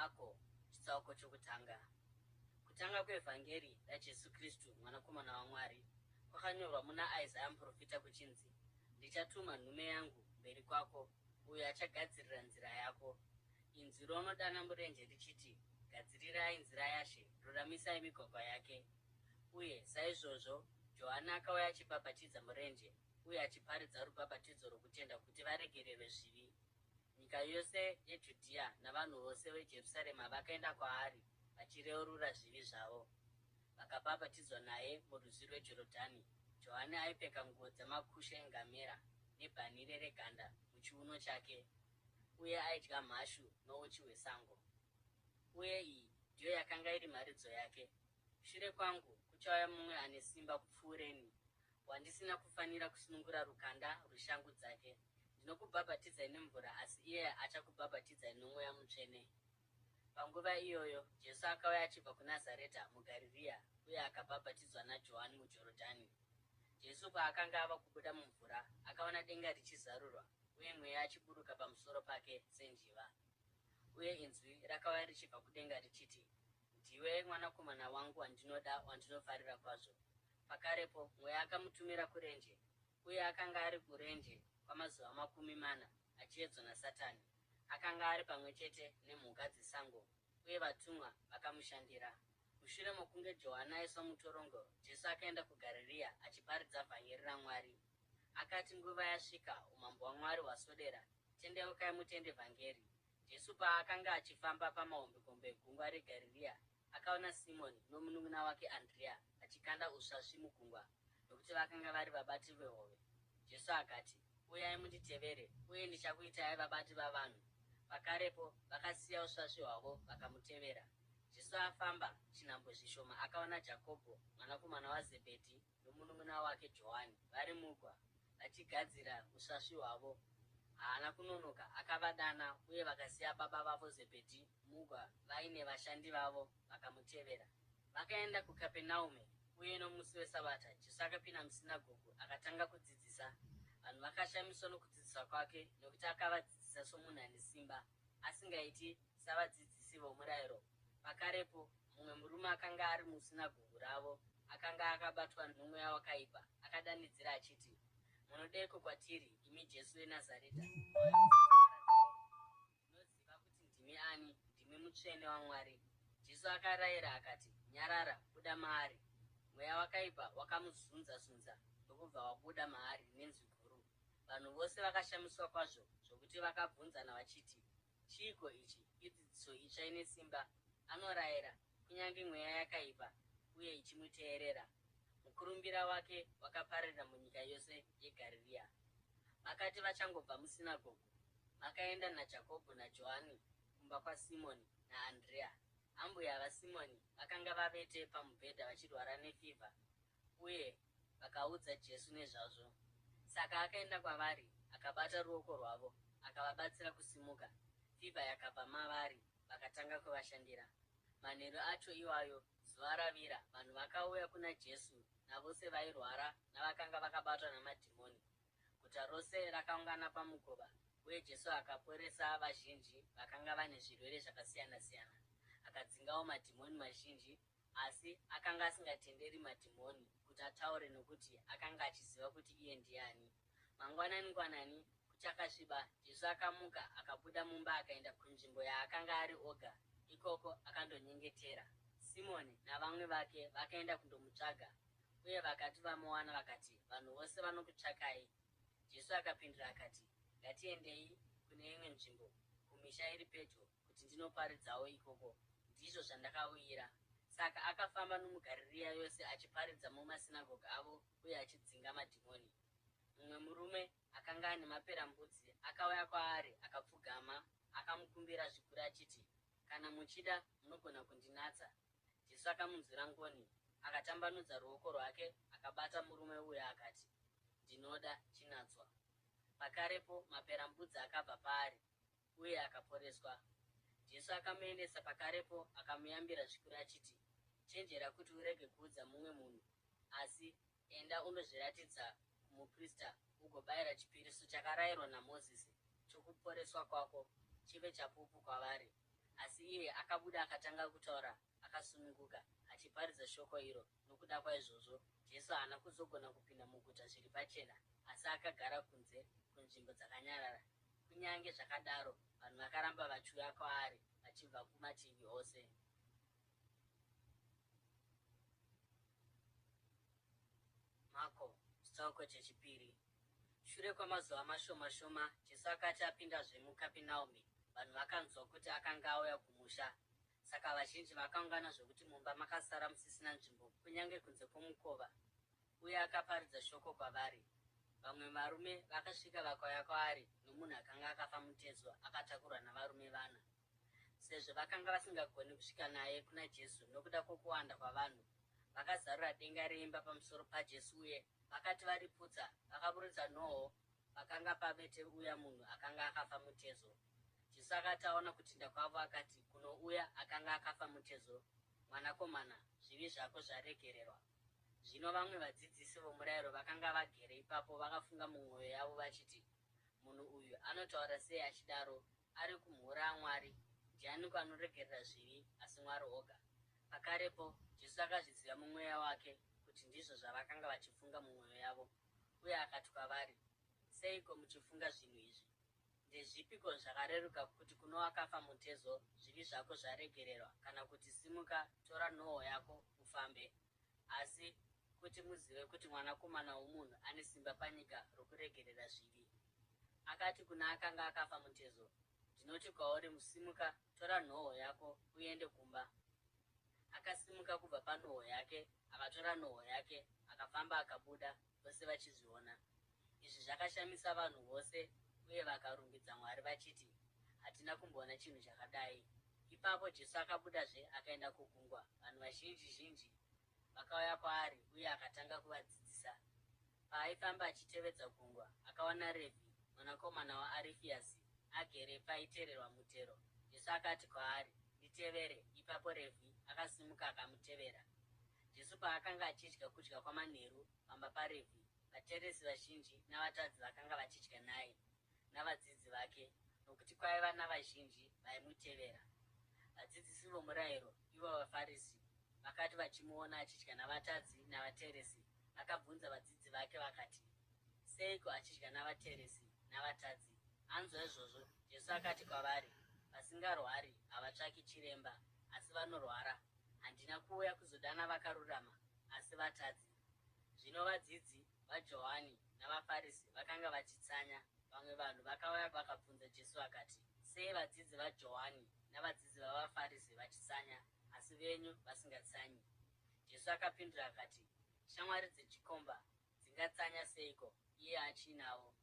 Mako chitsauko chokutanga. Kutanga kwevhangeri raJesu Kristu mwanakomana waMwari kwakanyorwa muna Isaya muprofita kuchinzi, ndichatuma nhume yangu mberi kwako, uyo achagadzirira nzira yako. Inzwi rounodana murenje richiti, gadzirirai nzira yaShe, ruramisai migwagwa yake. Uye saizvozvo Johani akauya achibhabhatidza murenje uye achiparidza rubhabhatidzo rwokutenda kuti varegererwe zvivi. Nyika yose yeJudhea navanhu vose veJerusarema vakaenda kwaari vachireurura zvivi zvavo. Vakabhabhatidzwa naye murwizi rweJorodhani. Johani aipfeka nguo dzamakushe engamera nebhanhire reganda muchiuno chake, uye aidya mhashu nouchi hwesango. Uye iyi ndiyo yakanga iri mharidzo yake: shure kwangu kuchauya mumwe ane simba kupfuureni, wandisina kufanira kusunungura rukanda rweshangu dzake. Ndinokubhabhatidzai nemvura, asi iye achakubhabhatidzai noMweya Mutsvene. Panguva iyoyo Jesu akauya achibva kuNazareta muGarirea uye akabhabhatidzwa naJohani muJorodhani. Jesu paakanga ava kubuda mumvura, akaona denga richizarurwa uye mweya achiburuka pamusoro pake senjiva. Uye inzwi rakauya richibva kudenga richiti, ndiwe mwanakomana wangu wandinoda, wandinofarira kwazvo. Pakarepo mweya akamutumira kurenje, uye akanga ari kurenje kwamazuva 40 achiedzwa naSatani. Akanga ari pamwe chete nemhuka dzesango, uye vatumwa vakamushandira. Mushure mokunge Johani aiswa mutorongo, Jesu akaenda kuGarirea achiparidza vhangeri raMwari. Akati nguva yasvika, umambo hwaMwari hwaswedera, tendeukai mutende vhangeri. Jesu paakanga achifamba pamahombekombe egungwa reGarirea, akaona Simoni nomunun'una wake Andrea achikanda usvasvi mugungwa, nokuti vakanga vari vabati vehove. Jesu akati, uyai munditevere, uye ndichakuitai vabati vavanhu. Pakarepo vakasiya usvasvi hwavo vakamutevera. Jesu afamba chinhambwe zvishoma, akaona Jakobho mwanakomana waZebhedhi nomunun'una wake Johani vari mugwa vachigadzira usvasvi hwavo. Haana kunonoka, akavadana, uye vakasiya baba vavo Zebhedhi mugwa vaine vashandi vavo vakamutevera. Vakaenda kuKapenaume, uye nomusi weSabata Jesu akapinda musinagoge akatanga kudzidzisa. Vanhu vakashamiswa nokudzidzisa kwake, nokuti akavadzidzisa somunhu ane simba, asingaiti savadzidzisi vomurayiro. Pakarepo mumwe murume akanga ari musinagoge ravo, akanga akabatwa nomweya wakaipa, akadanidzira achiti, munodeiko kwatiri, imi Jesu weNazareta? Ndinoziva kuti ndimi ani, ndimi Mutsvene waMwari. Jesu akarayira akati, nyarara, buda maari. Mweya wakaipa wakamuzunza-zunza ndokubva wabuda maari nenzwi guru. Vanhu vose vakashamiswa kwazvo zvokuti vakabvunzana vachiti, chiiko ichi? Idzidziso itsva ine simba, anorayira kunyange mweya yakaipa uye ichimuteerera. Mukurumbira wake wakapararira munyika yose yeGarirea. Vakati vachangobva musinagoge, vakaenda naJakobho naJohani kumba kwaSimoni naAndrea. Ambuya vaSimoni vakanga vavete pamubhedha vachirwara nefivha, uye vakaudza Jesu nezvazvo. Saka akaenda kwavari, akabata ruoko rwavo, akavabatsira kusimuka. Fivha yakabva mavari, vakatanga kuvashandira. Manheru acho iwayo, zuva ravira, vanhu vakauya kuna Jesu navose vairwara navakanga vakabatwa namadhimoni. Guta rose rakaungana pamukova, uye Jesu akaporesa vazhinji vakanga vane zvirwere zvakasiyana-siyana. Akadzingawo madhimoni mazhinji, asi akanga asingatenderi madhimoni kuti ataure, nokuti akanga achiziva kuti iye ndiani. Mangwanani-ngwanani kuchakasviba, Jesu akamuka akabuda mumba akaenda kunzvimbo yaakanga ari oga. Ikoko akandonyengetera. Simoni navamwe vake vakaenda kundomutsvaga, uye vakati vamuwana vakati, vanhu vose vanokutsvakai. Jesu akapindura akati, ngatiendei kune imwe nzvimbo, kumisha iri pedyo, kuti ndinoparidzawo ikoko. Ndizvo zvandakauyira. Saka akafamba nomuGarirea yose achiparidza mumasinagoge avo uye achidzinga madhimoni. Mumwe murume akanga ane maperembudzi akauya kwaari akapfugama, akamukumbira zvikuru achiti, kana muchida munogona kundinatsa. Jesu akamunzwira ngoni, akatambanudza ruoko rwake akabata murume uya akati, ndinoda, chinatswa. Pakarepo maperembudzi akabva paari uye akaporeswa. Jesu akamuendesa pakarepo akamuyambira zvikuru achiti, chenjera kuti urege kuudza mumwe munhu, asi enda undozviratidza kumuprista ugobayira chipiriso chakarayirwa naMozisi chokuporeswa kwako chive chapupu kwavari. asi iye akabuda akatanga kutaura akasununguka achiparidza shoko iro. Nokuda kwaizvozvo Jesu haana kuzogona kupinda muguta zviri pachena, asi akagara kunze kunzvimbo dzakanyarara. Kunyange zvakadaro, vanhu vakaramba vachiuya kwaari vachibva kumativi ose. Mako chitsauko chechipiri. Shure kwamazuva mashoma shoma, Jesu akati apindazve muKapenaume, vanhu vakanzwa kuti akanga auya kumusha. Saka vazhinji vakaungana zvokuti mumba makasara musisina nzvimbo, kunyange kunze kwomukova. Uye akaparidza shoko kwavari. Vamwe varume vakasvika vakauya kwaari nomunhu akanga akafa mutezo akatakurwa navarume 4. Sezvo vakanga vasingagoni kusvika naye kuna Jesu nokuda kwokuwanda kwavanhu, vakazarura denga reimba pamusoro paJesu uye vakati variputsa, vakaburitsa nhoo pakanga pavete uya munhu akanga akafa mutezo. Jesu akati aona kutenda kwavo akati kuno uya akanga akafa mutezo, "Mwanakomana, zvivi zvako zvaregererwa." Zvino vamwe vadzidzisi vomurayiro vakanga vagere ipapo vakafunga mumwoyo yavo vachiti, "Munhu uyu anotaura sei achidaro? Ari kumhura Mwari. Ndianiko anoregerera zvivi asi Mwari oga?" Pakarepo Jesu akazviziva mumweya wake kuti ndizvo zvavakanga vachifunga mumwoyo yavo, uye akati kwavari, "Seiko muchifunga zvinhu izvi? Ndezvipiko zvakareruka kuti kuno akafa mutezo, zvivi zvako zvaregererwa, kana kuti simuka, tora nhoo yako ufambe? Asi kuti muzive kuti Mwanakomana womunhu ane simba panyika rokuregerera zvivi." Akati kuna akanga akafa mutezo, "Ndinoti kwauri, musimuka, tora nhoo yako uende kumba." Akasimuka kubva panhoo yake, akatora nhoo yake, akafamba akabuda, vose vachizviona. Izvi zvakashamisa vanhu vose, uye vakarumbidza Mwari vachiti, "Hatina kumboona chinhu chakadai." Ipapo Jesu akabudazve akaenda kugungwa. Vanhu vazhinji vakauya kwaari uye akatanga kuvadzidzisa. Paaifamba achitevedza gungwa, akaona Revhi, mwanakomana waArifiasi, agere paitererwa mutero. Jesu akati kwaari, "Nditevere." Ipapo Revhi akasimuka akamutevera. Jesu paakanga achidya kudya kwamanheru pamba paRevhi, vateresi vazhinji navatadzi vakanga vachidya naye navadzidzi vake, nokuti kwaiva navazhinji vaimutevera. Vadzidzisi vomurayiro, ivo vaFarisi, vakati vachimuona achidya navatadzi navateresi, vakabvunza vadzidzi vake vakati, "Seiko achidya navateresi navatadzi?" Anzwa izvozvo, Jesu akati kwavari, "Vasingarwari havatsvaki chiremba, asi vanorwara. Handina kuuya kuzodana vakarurama, asi vatadzi." Zvino vadzidzi vaJohani navaFarisi vakanga vachitsanya. Vamwe vanhu vakauya vakabvunza Jesu vakati, "Sei vadzidzi vaJohani navadzidzi vavaFarisi vachitsanya, asi venyu vasingatsanyi?" Jesu akapindura akati, "Shamwari dzechikomba dzingatsanya seiko iye achinavo?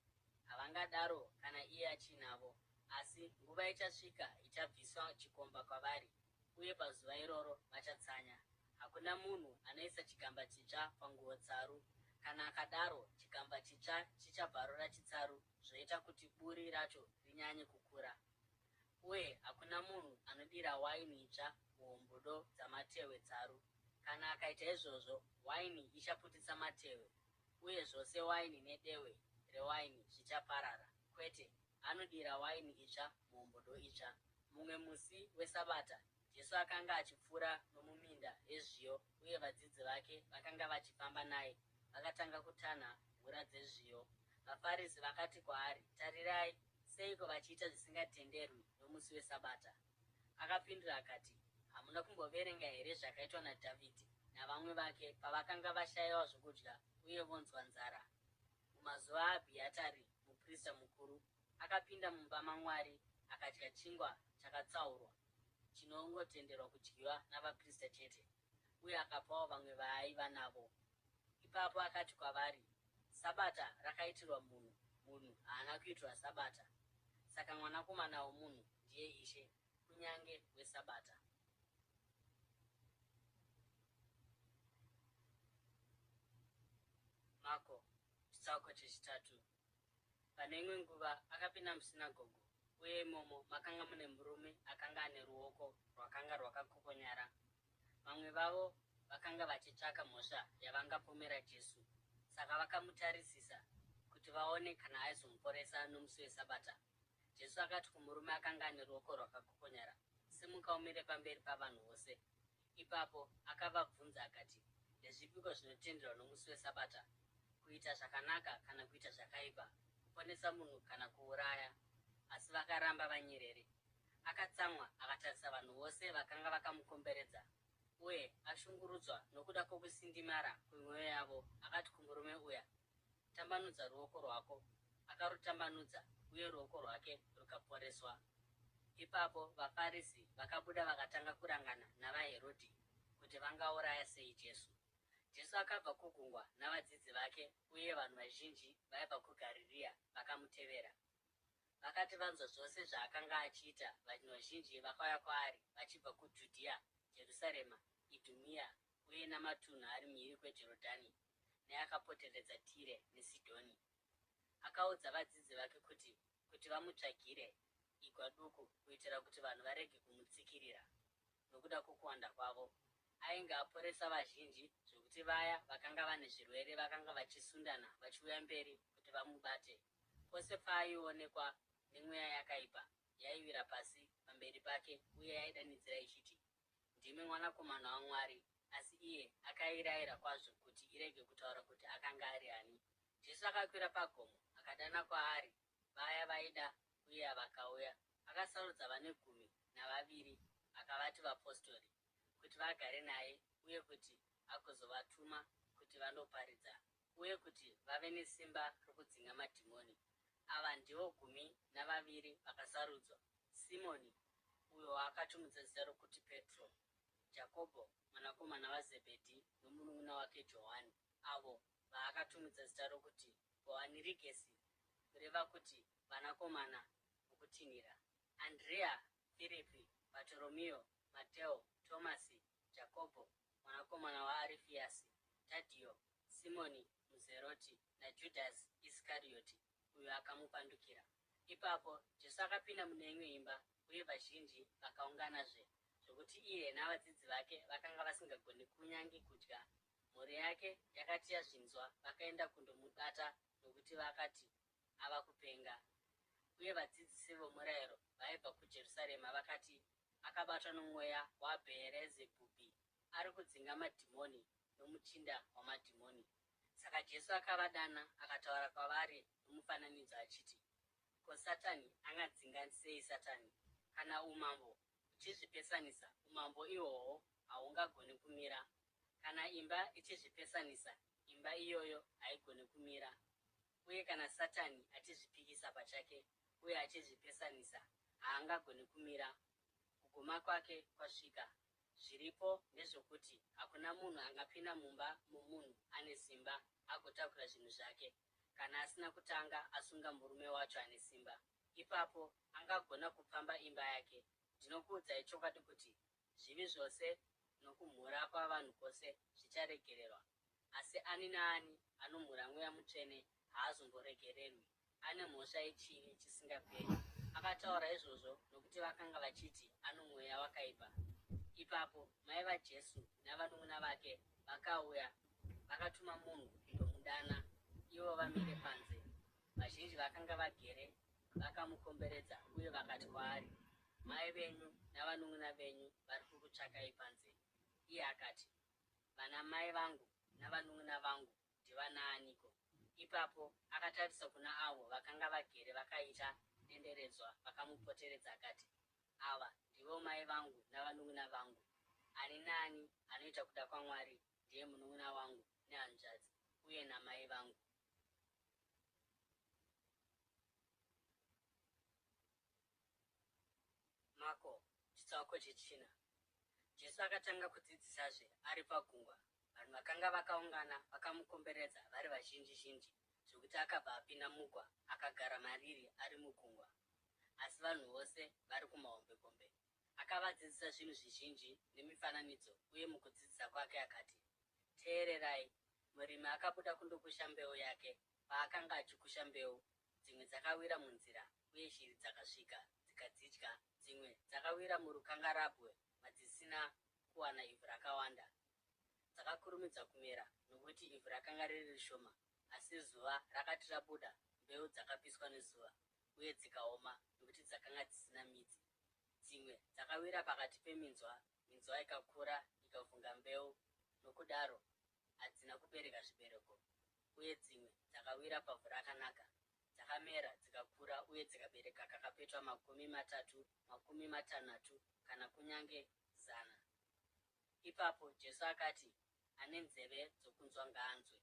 Havangadaro kana iye achinavo. Asi nguva ichasvika ichabviswa chikomba kwavari, uye pazuva iroro vachatsanya. Hakuna munhu anoisa chigamba chitsva panguo tsaru. Kana akadaro, chigamba chitsva chichabvarura chitsaru, zvoita kuti buri racho rinyanye kukura. Uye hakuna munhu anodira waini itsva muhombodo dzamatehwe tsaru. Kana akaita izvozvo, waini ichaputitsa matehwe, uye zvose waini nedehwe rewaini zvichaparara. Kwete, anodira waini itsva muhombodo itsva. Mumwe musi weSabata, Jesu akanga achipfuura nomuminda yezviyo, uye vadzidzi vake vakanga vachifamba naye vakatanga kutanha ngura dzezviyo. VaFarisi vakati kwaari, "Tarirai, seiko vachiita zvisingatenderwi nomusi weSabata?" Akapindura akati, "Hamuna kumboverenga here zvakaitwa naDhavhidhi navamwe vake pavakanga vashayiwa zvokudya uye vonzwa nzara? Mumazuva aAbhiatari muprista mukuru, akapinda mumba maMwari akadya chingwa chakatsaurwa, chinongotenderwa kudyiwa navaprista chete, uye akapawo vamwe vaaiva navo." Ipapo akati kwavari, "Sabata rakaitirwa munhu, munhu haana kuitirwa Sabata. Saka Mwanakomana womunhu ndiye Ishe, kunyange weSabata." Mako chitsauko chechitatu. Pane imwe nguva akapinda musinagoge, uye imomo makanga mune murume akanga ane ruoko rwakanga rwakakokonyara. Vamwe vavo vakanga vachitsvaka mhosva yavangapomera Jesu, saka vakamutarisisa kuti vaone kana aizomuporesa nomusi weSabata. Jesu akati kumurume akanga ane ruoko rwakakokonyara, simuka umire pamberi pavanhu vose. Ipapo akavabvunza akati, ndezvipiko zvinotenderwa nomusi weSabata? Kuita zvakanaka kana kuita zvakaipa, kuponesa munhu kana kuuraya? Asi vakaramba vanyerere. Akatsamwa akatarisa vanhu vose vakanga vakamukomberedza, uye ashungurudzwa nokuda kwokusindimara kwemwoyo yavo, akati kumurume uya, tambanudza ruoko rwako. Akarutambanudza, uye ruoko rwake rukaporeswa. Ipapo vaFarisi vakabuda vakatanga kurangana navaHerodhi kuti vangauraya sei Jesu. Jesu akabva kugungwa navadzidzi vake, uye vanhu vazhinji vaibva kuGarirea vakamutevera. Vakati vanzwa zvose zvaakanga achiita, vanhu vazhinji vakauya kwaari vachibva kuJudhea, Jerusarema, Idhumia uye namatunhu ari mhiri kweJorodhani neakapoteredza Tire neSidhoni. Akaudza vadzidzi vake kuti vamutsvagire igwa duku kuitira kuti vanhu varege kumutsikirira nokuda kwokuwanda kwavo. Ainge aporesa vazhinji zvokuti vaya vakanga vane zvirwere vakanga vachisundana vachiuya mberi kuti vamubate. Pose paaionekwa nemweya yakaipa yaiwira pasi pamberi pake uye yaidanidzira ichiti, ndimi Mwanakomana waMwari, asi iye akairayira kwazvo kuti irege kutaura kuti akanga ari ani. Jesu akakwira pagomo akadana kwaari vaya vaida uye vakauya. Akasarudza vane 12 akavati vapostori kuti vagare naye, uye kuti agozovatuma kuti vandoparidza uye kuti vave nesimba rokudzinga madhimoni. Ava ndivo 12 vakasarudzwa: Simoni, uyo waakatumidza zita rokuti Petro; Jakobho mwanakomana waZebhedhi nomunun'una wake Johani, avo vaakatumidza zita rokuti Bhoanerigesi, kureva kuti vanakomana vokutinhira; Andrea, Firipi, Bhatoromeo, Mateo, Tomasi, Jakobho mwanakomana waArifiasi, Tadhio, Simoni muZeroti naJudhasi Iskarioti, uyo akamupandukira. Ipapo Jesu akapinda mune imwe imba, uye vazhinji vakaunganazve, zvokuti iye navadzidzi vake vakanga vasingagoni kunyange kudya. Mhuri yake yakati yazvinzwa, vakaenda kundomubata nokuti vakati ava kupenga. Uye vadzidzisi vomurayiro vaibva kuJerusarema vakati akabatwa nomweya waBheerizebhubhi, ari kudzinga madhimoni nomuchinda wamadhimoni. Saka Jesu akavadana akataura kwavari nomufananidzo achiti, ko, Satani angadzinga sei Satani? Kana umambo uchizvipesanisa, umambo ihwohwo haungagoni kumira. Kana imba ichizvipesanisa, imba iyoyo haigoni kumira. Uye kana Satani achizvipikisa pachake uye achizvipesanisa, haangagoni kumira. Kuguma kwake kwasvika. Zviripo ndezvokuti hakuna munhu angapinda mumba momunhu ane simba agotakura zvinhu zvake, kana asina kutanga asunga murume wacho ane simba. Ipapo angagona kupamba imba yake. Ndinokuudzai chokwadi kuti zvivi zvose nokumhura kwavanhu kwose zvicharegererwa, asi ani naani anomhura Mweya Mutsvene haazomboregererwi. Ane mhosva yechivi chisingaperi. Akataura izvozvo nokuti vakanga vachiti ano mweya wakaipa. Ipapo mai vaJesu navanun'una vake vakauya, vakatuma munhu kundomudana, ivo vamire panze. Vazhinji vakanga vagere vakamukomberedza, uye vakati kwaari, mai venyu navanun'una venyu vari kukutsvakai panze. Iye akati, vana mai vangu navanun'una vangu ndivanaaniko? Ipapo akatarisa kuna avo vakanga vagere vakaita denderedzwa vakamupoteredza akati, ava ndivo mai vangu navanun'una vangu. Ani naani anoita kuda kwaMwari ndiye munun'una wangu nehanzvadzi uye namai vangu. Mako chitsauko 4. Jesu akatanga kudzidzisazve ari pagungwa. Vanhu vakanga vakaungana vakamukomberedza vari vazhinji zhinji, zvokuti akabva apinda mugwa akagara mariri ari mugungwa, asi vanhu vose vari kumahombekombe. Akavadzidzisa zvinhu zvizhinji nemifananidzo, uye mukudzidzisa kwake akati, teererai, murimi akabuda kundokusha mbeu yake. Paakanga achikusha mbeu, dzimwe dzakawira munzira, uye shiri dzakasvika dzikadzidya. Dzimwe dzakawira murukangarabwe madzisina kuwana ivhu rakawanda. Dzakakurumidza kumera nokuti ivhu rakanga riri rishoma, asi zuva rakati rabuda, mbeu dzakapiswa nezuva uye dzikaoma nokuti dzakanga dzisina midzi. dzimwe dzakawira pakati peminzwa, minzwa ikakura ikavhunga mbeu, nokudaro hadzina kubereka zvibereko. Uye dzimwe dzakawira pavhu rakanaka, dzakamera dzikakura uye dzikabereka kakapetwa 30, 60 kana kunyange 100. Ipapo Jesu akati, ane nzeve dzokunzwa ngaanzwe.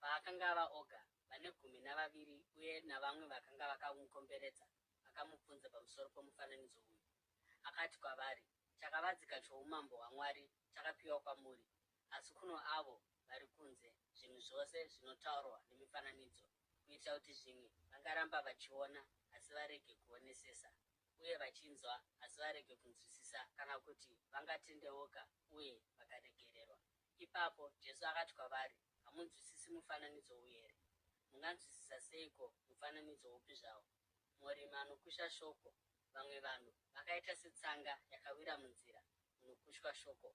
Paakanga ava oga, vane 12 uye navamwe vakanga vakamukomberedza vakamubvunza pamusoro pomufananidzo uyu. Akati kwavari, chakavadzika choumambo hwaMwari chakapiwa kwamuri, asi kuno avo vari kunze zvinhu zvose zvinotaurwa nemifananidzo, kuitira kuti zvimwe vangaramba vachiona asi varege kuonesesa, uye vachinzwa asi varege kunzwisisa, kana kuti vangatendeuka uye vakaregererwa. Ipapo Jesu akati kwavari, hamunzwisisi mufananidzo uyu here? Munganzwisisa seiko mufananidzo upi zvawo? Murimi anokusha shoko. Vamwe vanhu vakaita setsanga yakawira munzira munokushwa shoko.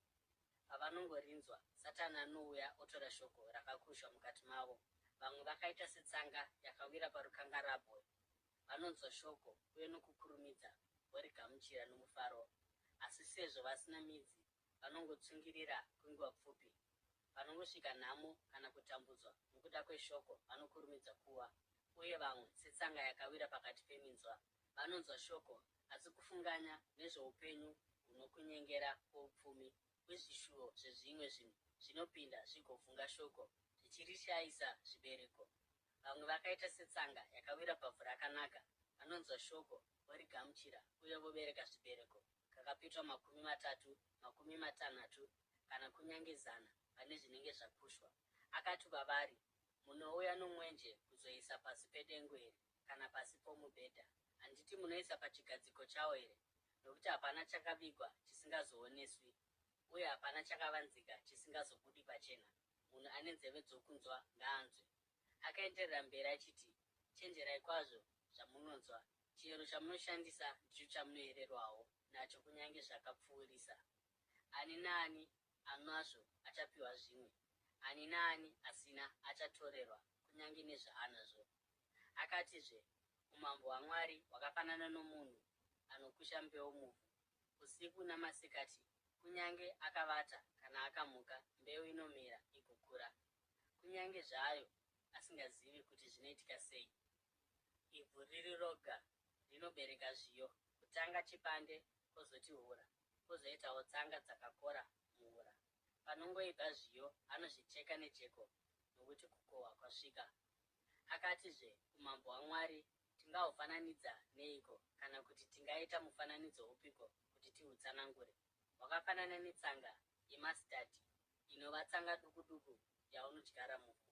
Pavanongorinzwa, Satani anouya otora shoko rakakushwa mukati mavo. Vamwe vakaita setsanga yakawira parukangarabwe. Vanonzwa shoko uye nokukurumidza vorigamuchira nomufaro. Asi sezvo vasina midzi, vanongotsungirira kwenguva pfupi. Vanongosvika nhamo kana kutambudzwa nokuda kweshoko vanokurumidza kuwa. Uye vamwe setsanga yakawira pakati peminzwa, vanonzwa shoko asi kufunganya nezveupenyu hunokunyengera kwoupfumi kwezvishuvo zvezvimwe zvinhu zvinopinda zvigovhunga shoko zvichirishayisa zvibereko. Vamwe vakaita setsanga yakawira pavhu rakanaka, vanonzwa shoko vorigamuchira uye vobereka zvibereko kakapetwa 30, 60 kana kunyange 100 pane zvinenge zvakushwa. Akati kwavari, munouya nomwenje kuzoisa pasi pedengu here kana pasi pomubhedha? Handiti munoisa pachigadziko chawo here? Nokuti hapana chakavigwa chisingazooneswi, uye hapana chakavanzika chisingazobudi pachena. Munhu ane nzeve dzokunzwa ngaanzwe. Akaenderera mberi achiti, chenjerai kwazvo zvamunonzwa. Chiyero chamunoshandisa ndicho chamunoyererwawo nacho, kunyange zvakapfuurisa. Ani naani anazvo achapiwa zvimwe, ani naani asina achatorerwa kunyange nezvaanazvo. Akatizve, umambo hwaMwari hwakafanana nomunhu anokusha mbeu muvhu. Usiku namasikati, kunyange akavata kana akamuka, mbeu inomera igokura, kunyange zvayo asingazivi kuti zvinoitika sei. Ivhu riri roga rinobereka zviyo, kutanga chipande, kwozoti hura, kwozoitawo tsanga dzakakora muhura. Panongoibva zviyo anozvicheka nejeko, nokuti kukohwa kwasvika. Akatizve, umambo hwaMwari tingahufananidza neiko, kana kuti tingaita mufananidzo upiko kuti tihutsanangure? Hwakafanana netsanga yemasitadhi, inova tsanga duku duku yaunodyara muvhu,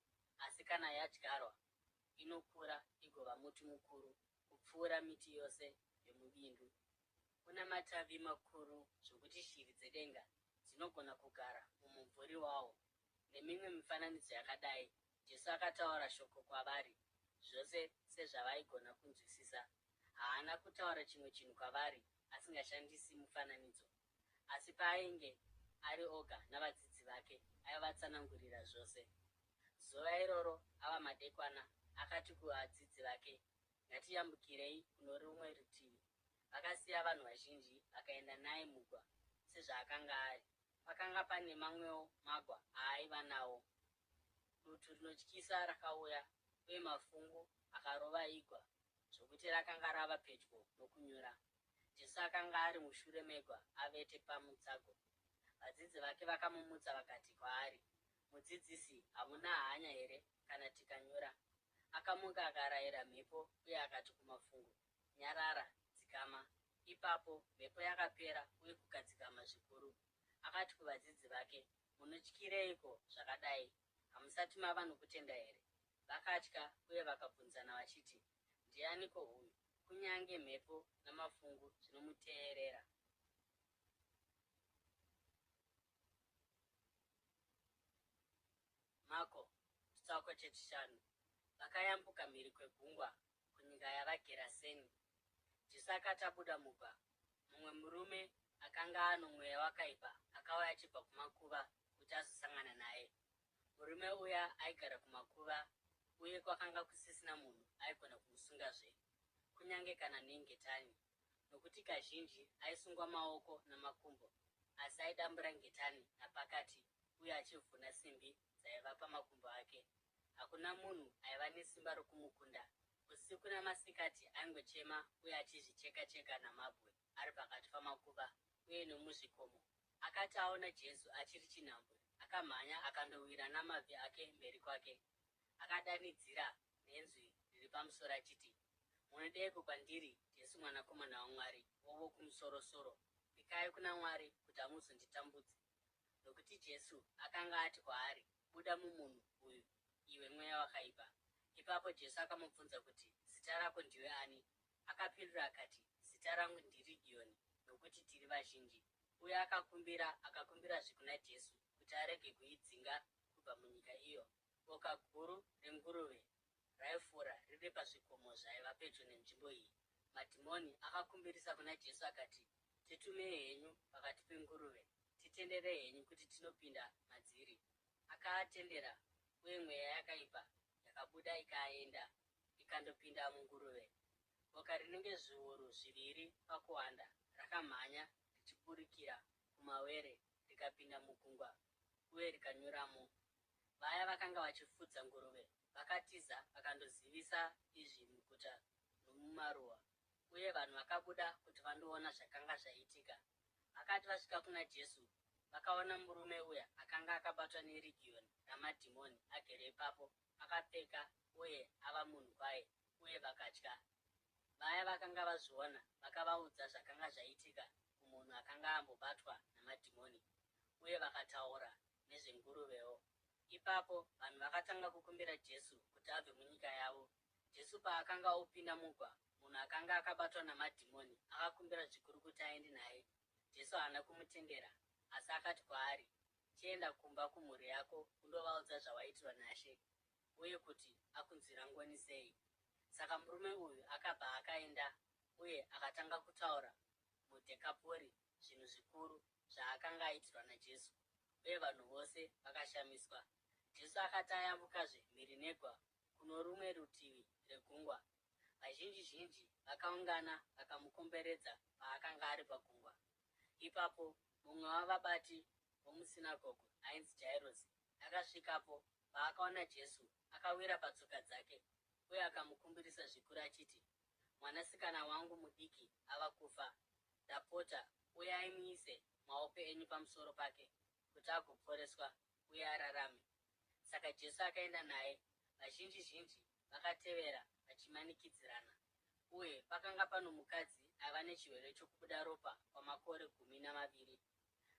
asi kana yadyarwa inokura igova muti mukuru kupfuura miti yose yomubindu. Una matavi makuru zvokuti shiri dzedenga dzinogona kugara mumumvuri wawo. Nemimwe mifananidzo yakadai, Jesu akataura shoko kwavari, zvose sezvavaigona kunzwisisa. Haana kutaura chimwe chinhu kwavari asingashandisi mufananidzo. Asi paainge ari oga navadzidzi vake, aivatsanangurira zvose. Zuva iroro ava madekwana, akati kuvadzidzi vake, ngatiyambukirei kuno rumwe rutivi. Vakasiya vanhu vazhinji vakaenda naye mugwa sezvaakanga ari. Pakanga pane mamwewo magwa aaiva nawo. Dutu rinotyisa rakauya, uye mafungu akarova igwa, zvokuti rakanga rava pedyo nokunyura. Jesu akanga ari mushure megwa avete pamutsago. Vadzidzi vake vakamumutsa vakati kwaari, Mudzidzisi, hamuna hanya here kana tikanyura? Akamuka akarayira mhepo uye akati kumafungu, nyarara, dzikama. Ipapo mhepo yakapera uye kukadzikama zvikuru. Akati kuvadzidzi vake, munotyireiko zvakadai? Hamusati mava nokutenda here? Vakatya uye vakabvunzana vachiti, ndianiko uyu? Kunyange mhepo namafungu zvinomuteerera. Mako, chitsauko 5. Vakayambuka mhiri kwegungwa kunyika yavaGeraseni. Jesu akati abuda mugwa, mumwe murume akanga ano mweya wakaipa akauya achibva kumakuva kuti azosangana naye. Murume uya aigara kumakuva, uye kwakanga kusisina munhu aigona kumusungazve, kunyange kana nengetani. nokuti kazhinji aisungwa maoko namakumbo, asi aidambura ngetani napakati uye achivhuna simbi dzaiva pamakumbo ake. Hakuna munhu aiva nesimba rokumukunda. Usiku namasikati aingochema uye achizvicheka-cheka namabwe ari pakati pamakuva uye nomuzvikomo. Akati aona Jesu achiri chinhambwe, akamhanya akandowira namabvi ake mberi kwake. Akadanidzira nenzwi riri pamusoro achiti, "Munodeiko kwandiri, Jesu mwanakomana waMwari wokumusoro-soro? Pikai kuna Mwari kuti hamuzonditambudzi." Nokuti Jesu akanga ati kwaari, "Buda mumunhu uyu, iwe mweya wakaipa." Ipapo Jesu akamubvunza kuti, "Zita rako ndiwe ani?" Akapindura akati, "Zita rangu ndiri Gioni, nokuti tiri vazhinji." Uye akakumbirazve kuna Jesu kuti arege kuidzinga kubva munyika iyo. Boka guru renguruve raifura riri pazvikomo zvaiva pedyo nenzvimbo iyi. Madhimoni akakumbirisa kuna Jesu akati, "Titumei henyu pakati penguruve, titenderei henyu kuti tinopinda madziri." Akaatendera, uye mweya yakaipa yakabuda ikaenda ikandopinda munguruve. Boka rinenge zviuru zviviri pakuwanda rakamhanya richiburukira kumawere rikapinda mugungwa uye rikanyuramo. Vaya vakanga vachifudza nguruve vakatiza vakandozivisa izvi muguta nomumaruwa, uye vanhu vakabuda kuti vandoona zvakanga zvaitika. Vakati vasvika kuna Jesu, vakaona murume uya akanga akabatwa nerigioni ramadhimoni agere ipapo, akapfeka uye ava munhu kwaye, uye vakatya. Vaya vakanga vazviona vakavaudza zvakanga zvaitika kumunhu akanga ambobatwa namadhimoni, uye vakataura nezvenguruvewo. Ipapo vanhu vakatanga kukumbira Jesu kuti abve munyika yavo. Jesu paakanga opinda mugwa, munhu akanga akabatwa namadhimoni akakumbira zvikuru kuti aende naye. Jesu haana kumutendera, asi akati kwaari, "Chienda kumba kumhuri yako undovaudza zvawaitirwa naShe, uye kuti akunzwira ngoni sei." Saka murume uyu akabva akaenda uye akatanga kutaura muDhekapori zvinhu zvikuru zvaakanga aitirwa naJesu, uye vanhu vose vakashamiswa. Jesu akati ayambukazve mhiri negwa kuno rumwe rutivi rwegungwa, vazhinji vakaungana vakamukomberedza paakanga ari pagungwa. Ipapo mumwe wavabati vomusinagoge ainzi Jairosi akasvikapo. Paakaona Jesu, akawira patsoka dzake uye akamukumbirisa zvikuru achiti, "Mwanasikana wangu mudiki ava kufa. Ndapota uyai muise maoko enyu pamusoro pake kuti agoporeswa uye ararame." Saka Jesu akaenda naye. Vazhinji vakatevera vachimanikidzirana. Uye pakanga pano mukadzi aiva nechirwere chokubuda ropa kwamakore 12.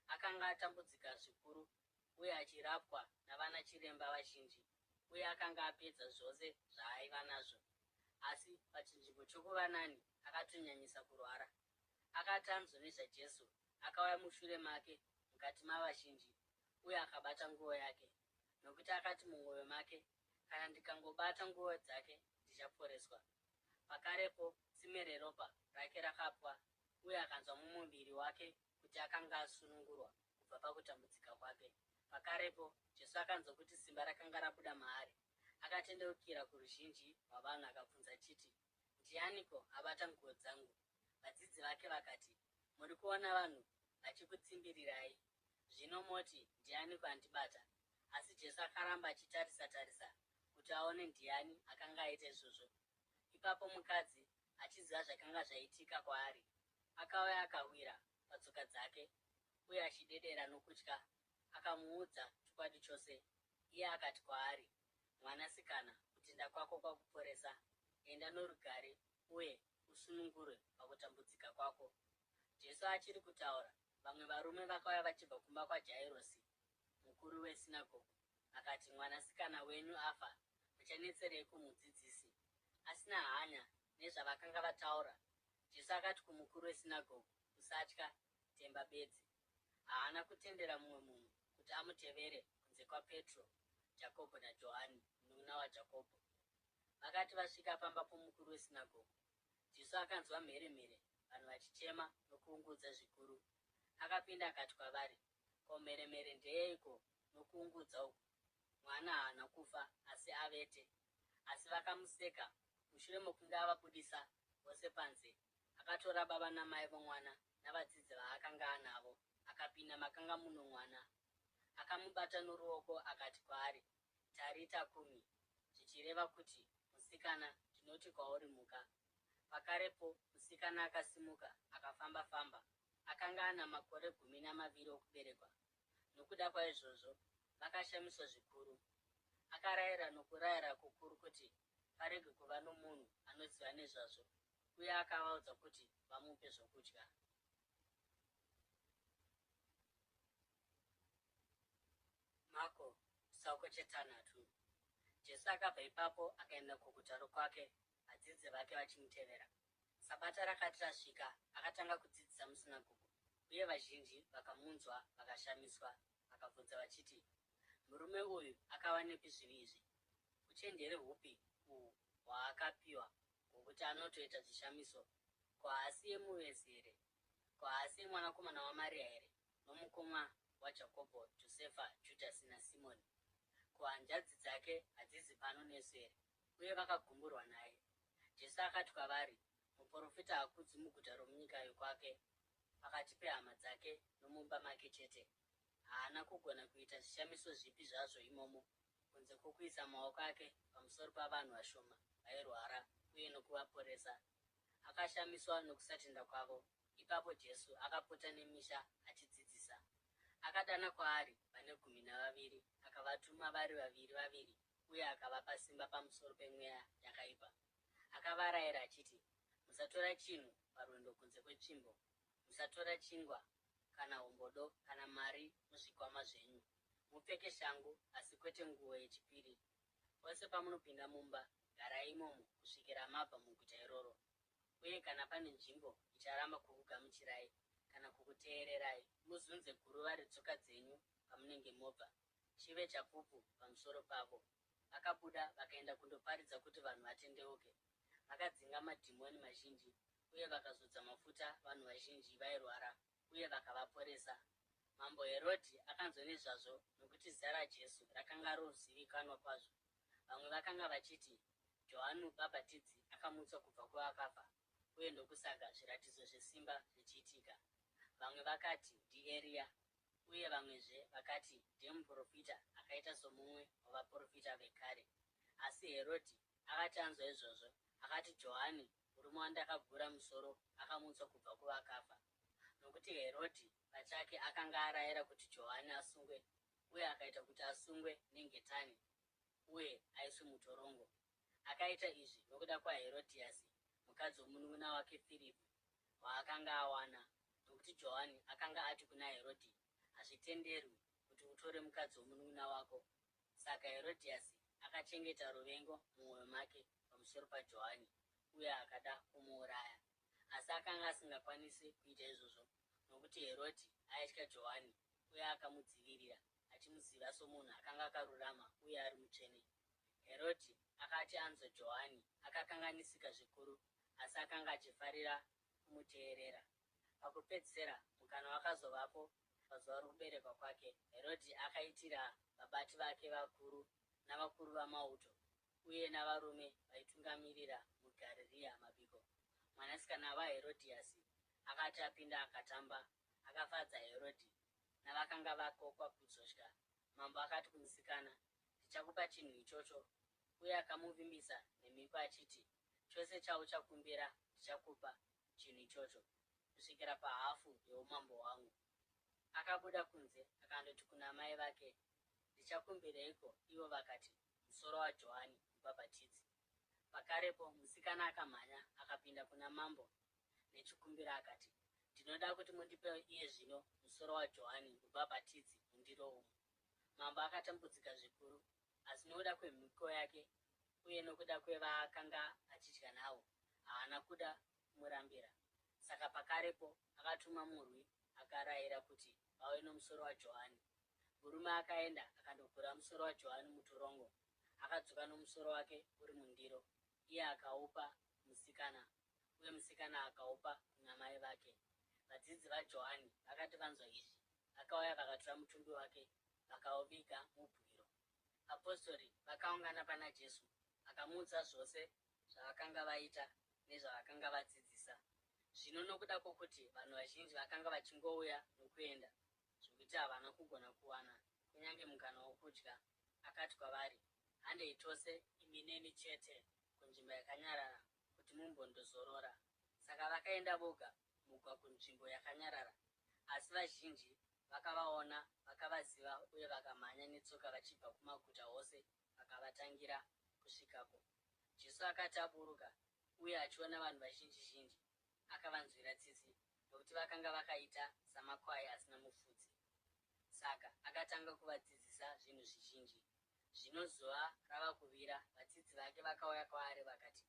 Akanga atambudzika zvikuru uye achirapwa navana chiremba vazhinji, uye akanga apedza zvose zvaaiva nazvo. Asi pachinzvimbo chokuva nani akatonyanyisa kurwara. Akati anzwa nezvaJesu, akauya mushure make mukati mavazhinji uye akabata nguo yake, nokuti akati mumwoyo make, "Kana ndikangobata nguo dzake ndichaporeswa." Pakarepo tsime reropa rake rakapwa, uye akanzwa mumuviri wake kuti akanga asunungurwa kubva pakutambudzika kwake. Pakarepo Jesu akanzwa kuti simba rakanga rabuda maari. Akatendeukira kuruzhinji rwavanhu akabvunza achiti, "Ndianiko abata nguo dzangu?" Vadzidzi vake vakati, "Muri kuona vanhu vachikutsimbirirai, zvino moti, 'Ndianiko andibata?'" Asi Jesu akaramba achitarisa kuti aone ndiani akanga aita izvozvo. Ipapo mukadzi, achiziva zvakanga zvaitika kwaari, akauya akawira patsoka dzake uye achidedera nokutya, akamuudza chokwadi chose. Iye akati kwaari, "Mwanasikana, kutenda kwako kwakuporesa. Enda norugare uye usunungurwe pakutambudzika kwako." Jesu achiri kutaura, vamwe varume vakauya vachibva kumba kwaJairosi, mukuru wesinagoge. Akati, "Mwanasikana wenyu afa. Muchanetserei kumudzidzisi?" Asina hanya nezvavakanga vataura, Jesu akati kumukuru wesinagoge, "Usatya, temba bedzi." Haana kutendera mumwe munhu kuti amutevere kunze kwaPetro, Jakobho naJohani, munun'una waJakobho. Vakati vasvika pamba pomukuru wesinagoge, Jesu akanzwa mheremhere, vanhu vachichema nokuungudza zvikuru. Akapinda akati kwavari, "Ko, mheremhere ndeyeiko nokuungudza uku? Mwana haana kufa, asi avete." Asi vakamuseka. Mushure mokunge avabudisa vose panze, akatora baba namai vomwana navadzidzi vaakanga anavo, akapinda makanga muno mwana, akamubata noruoko akati kwaari, tarita kumi, zvichireva kuti, musikana, ndinoti kwauri muka. Pakarepo musikana akasimuka akafamba-famba. Akanga ana makore 12 okuberekwa. Nokuda kwaizvozvo vakashamiswa zvikuru. Akarayira nokurayira kukuru kuti parege kuva nomunhu anoziva nezvazvo, uye akavaudza kuti vamupe zvokudya. Mako sauko chetanhatu. Jesu akabva ipapo akaenda kuguta rokwake, vadzidzi vake vachimutevera. Sabata rakati rasvika, akatanga kudzidzisa musinagoge, uye vazhinji vakamunzwa vakashamiswa, vakabvunza vachiti, murume uyu akawanepi zvinhu izvi? Uchenjeri hupi uhu hwaakapiwa hwokuti anotoita zvishamiso? Ko, haasiye muvezi here? Ko, haasiye mwanakomana waMaria here, nomukoma waJakobho, Josefa, Judhasi naSimoni? Ko, hanzvadzi dzake hadzizi pano nesu here? Uye vakagumburwa naye. Jesu akati kwavari, muprofita hakudzwi muguta romunyika yokwake, pakati pehama dzake nomumba make chete. Haana kugona kuita zvishamiso zvipi zvazvo imomo, kunze kwokuisa maoko ake pamusoro pavanhu vashoma vairwara uye nokuvaporesa. Akashamiswa nokusatenda kwavo. Ipapo Jesu akapota nemisha achidzidzisa. Akadana kwaari vane 12, akavatuma vari vaviri, uye akavapa simba pamusoro pemweya yakaipa. Akavarayira achiti, musatora chinhu parwendo kunze kwetsvimbo, musatora chingwa kana hombodo kana mari muzvikwama zvenyu. Mupfeke shangu, asi kwete nguo yechipiri. Pose pamunopinda mumba, garai imomo kusvikira mabva muguta iroro. Uye kana pane nzvimbo icharamba kukugamuchirai kana kukuteererai, muzunze guruva retsoka dzenyu pamunenge mobva, chive chapupu pamusoro pavo. Vakabuda vakaenda kundoparidza kuti vanhu vatendeuke. Vakadzinga madhimoni mazhinji, uye vakazodza mafuta vanhu vazhinji vairwara, uye vakavaporesa. Mambo Herodhi akanzwa nezvazvo, nokuti zita raJesu rakanga rozivikanwa kwazvo. Vamwe vakanga vachiti, Johani Mubhabhatidzi akamutswa kubva kuvakafa, uye ndokusaka zviratidzo zvesimba zvichiitika. Vamwe vakati ndiEriya, uye vamwezve vakati ndiye muprofita akaita somumwe wavaprofita vekare. Asi Herodhi akati anzwa izvozvo, akati Johani, murume wandakagura musoro, akamutswa kubva kuvakafa. Nokuti Herodhi pachake akanga arayira kuti Johani asungwe, uye akaita kuti asungwe nengetani, uye aiswe mutorongo. Akaita izvi nokuda kwaHerodhiasi, mukadzi womunun'una wake Firipi, waakanga awana, nokuti Johani akanga ati kuna Herodhi, hazvitenderwi kuti utore mukadzi womunun'una wako. Saka Herodhiasi akachengeta ruvengo mumwoyo make pamusoro paJohani, uye akada kumuuraya. Asi akanga asingakwanisi kuita izvozvo, nokuti Herodhi aitya Johani uye akamudzivirira, achimuziva somunhu akanga akarurama uye ari mutsvene. Herodhi akati anzwa Johani akakanganisika zvikuru, asi akanga achifarira kumuteerera. Pakupedzisira, mukana wakazovapo pazuva rokuberekwa kwake. Herodhi akaitira vabati vake vakuru navakuru vamauto uye navarume vaitungamirira muGarirea mabiko. Mwanasikana waHerodhiasi akati apinda akatamba, akafadza Herodhi navakanga vakokwa kuzodya. Mambo akati kumusikana, ndichakupa chinhu ichocho, uye akamuvimbisa nemhiko achiti, chose chauchakumbira ndichakupa chinhu ichocho, kusvikira pahafu yeumambo hwangu. Akabuda kunze akandoti kuna mai vake, ndichakumbireiko? Ivo vakati, musoro waJohani Mubhabhatidzi. Pakarepo musikana akamhanya akapinda kuna mambo nechikumbiro akati, ndinoda kuti mundipe iye zvino musoro waJohani Mubhabhatidzi mundiro umu. Mambo akatambudzika zvikuru, asi nokuda kwemhiko yake uye nokuda kwevaakanga achidya navo, haana kuda kumurambira. Saka pakarepo akatuma murwi akarayira kuti vauye nomusoro waJohani. Murume akaenda akandogura musoro waJohani mutorongo, akadzoka nomusoro wake uri mundiro. Iye akaupa musikana, uye musikana akaupa kuna mai vake. Vadzidzi vaJohani vakati vanzwa izvi, vakauya vakatora mutumbi wake vakauviga mubwiro. Apostori vakaungana pana Jesu, vakamuudza zvose zvavakanga vaita nezvavakanga vadzidzisa. Zvino nokuda kwokuti vanhu vazhinji vakanga vachingouya nokuenda zvokuti havana kugona kuwana kunyange mukana wokudya, akati kwavari, handei tose imi neni chete kunzvimbo yakanyarara kuti mumbondozorora. Saka vakaenda voga mugwa kunzvimbo yakanyarara. Asi vazhinji vakavaona, vakavaziva uye vakamhanya netsoka vachibva kumaguta ose vakavatangira kusvikako. Jesu akati aburuka uye achiona vanhu vazhinji zhinji, akavanzwira tsitsi nokuti vakanga vakaita samakwai asina mufudzi. Saka akatanga kuvadzidzisa zvinhu zvizhinji. Zvino zuva rava kuvira, vadzidzi vake vakauya kwaari vakati,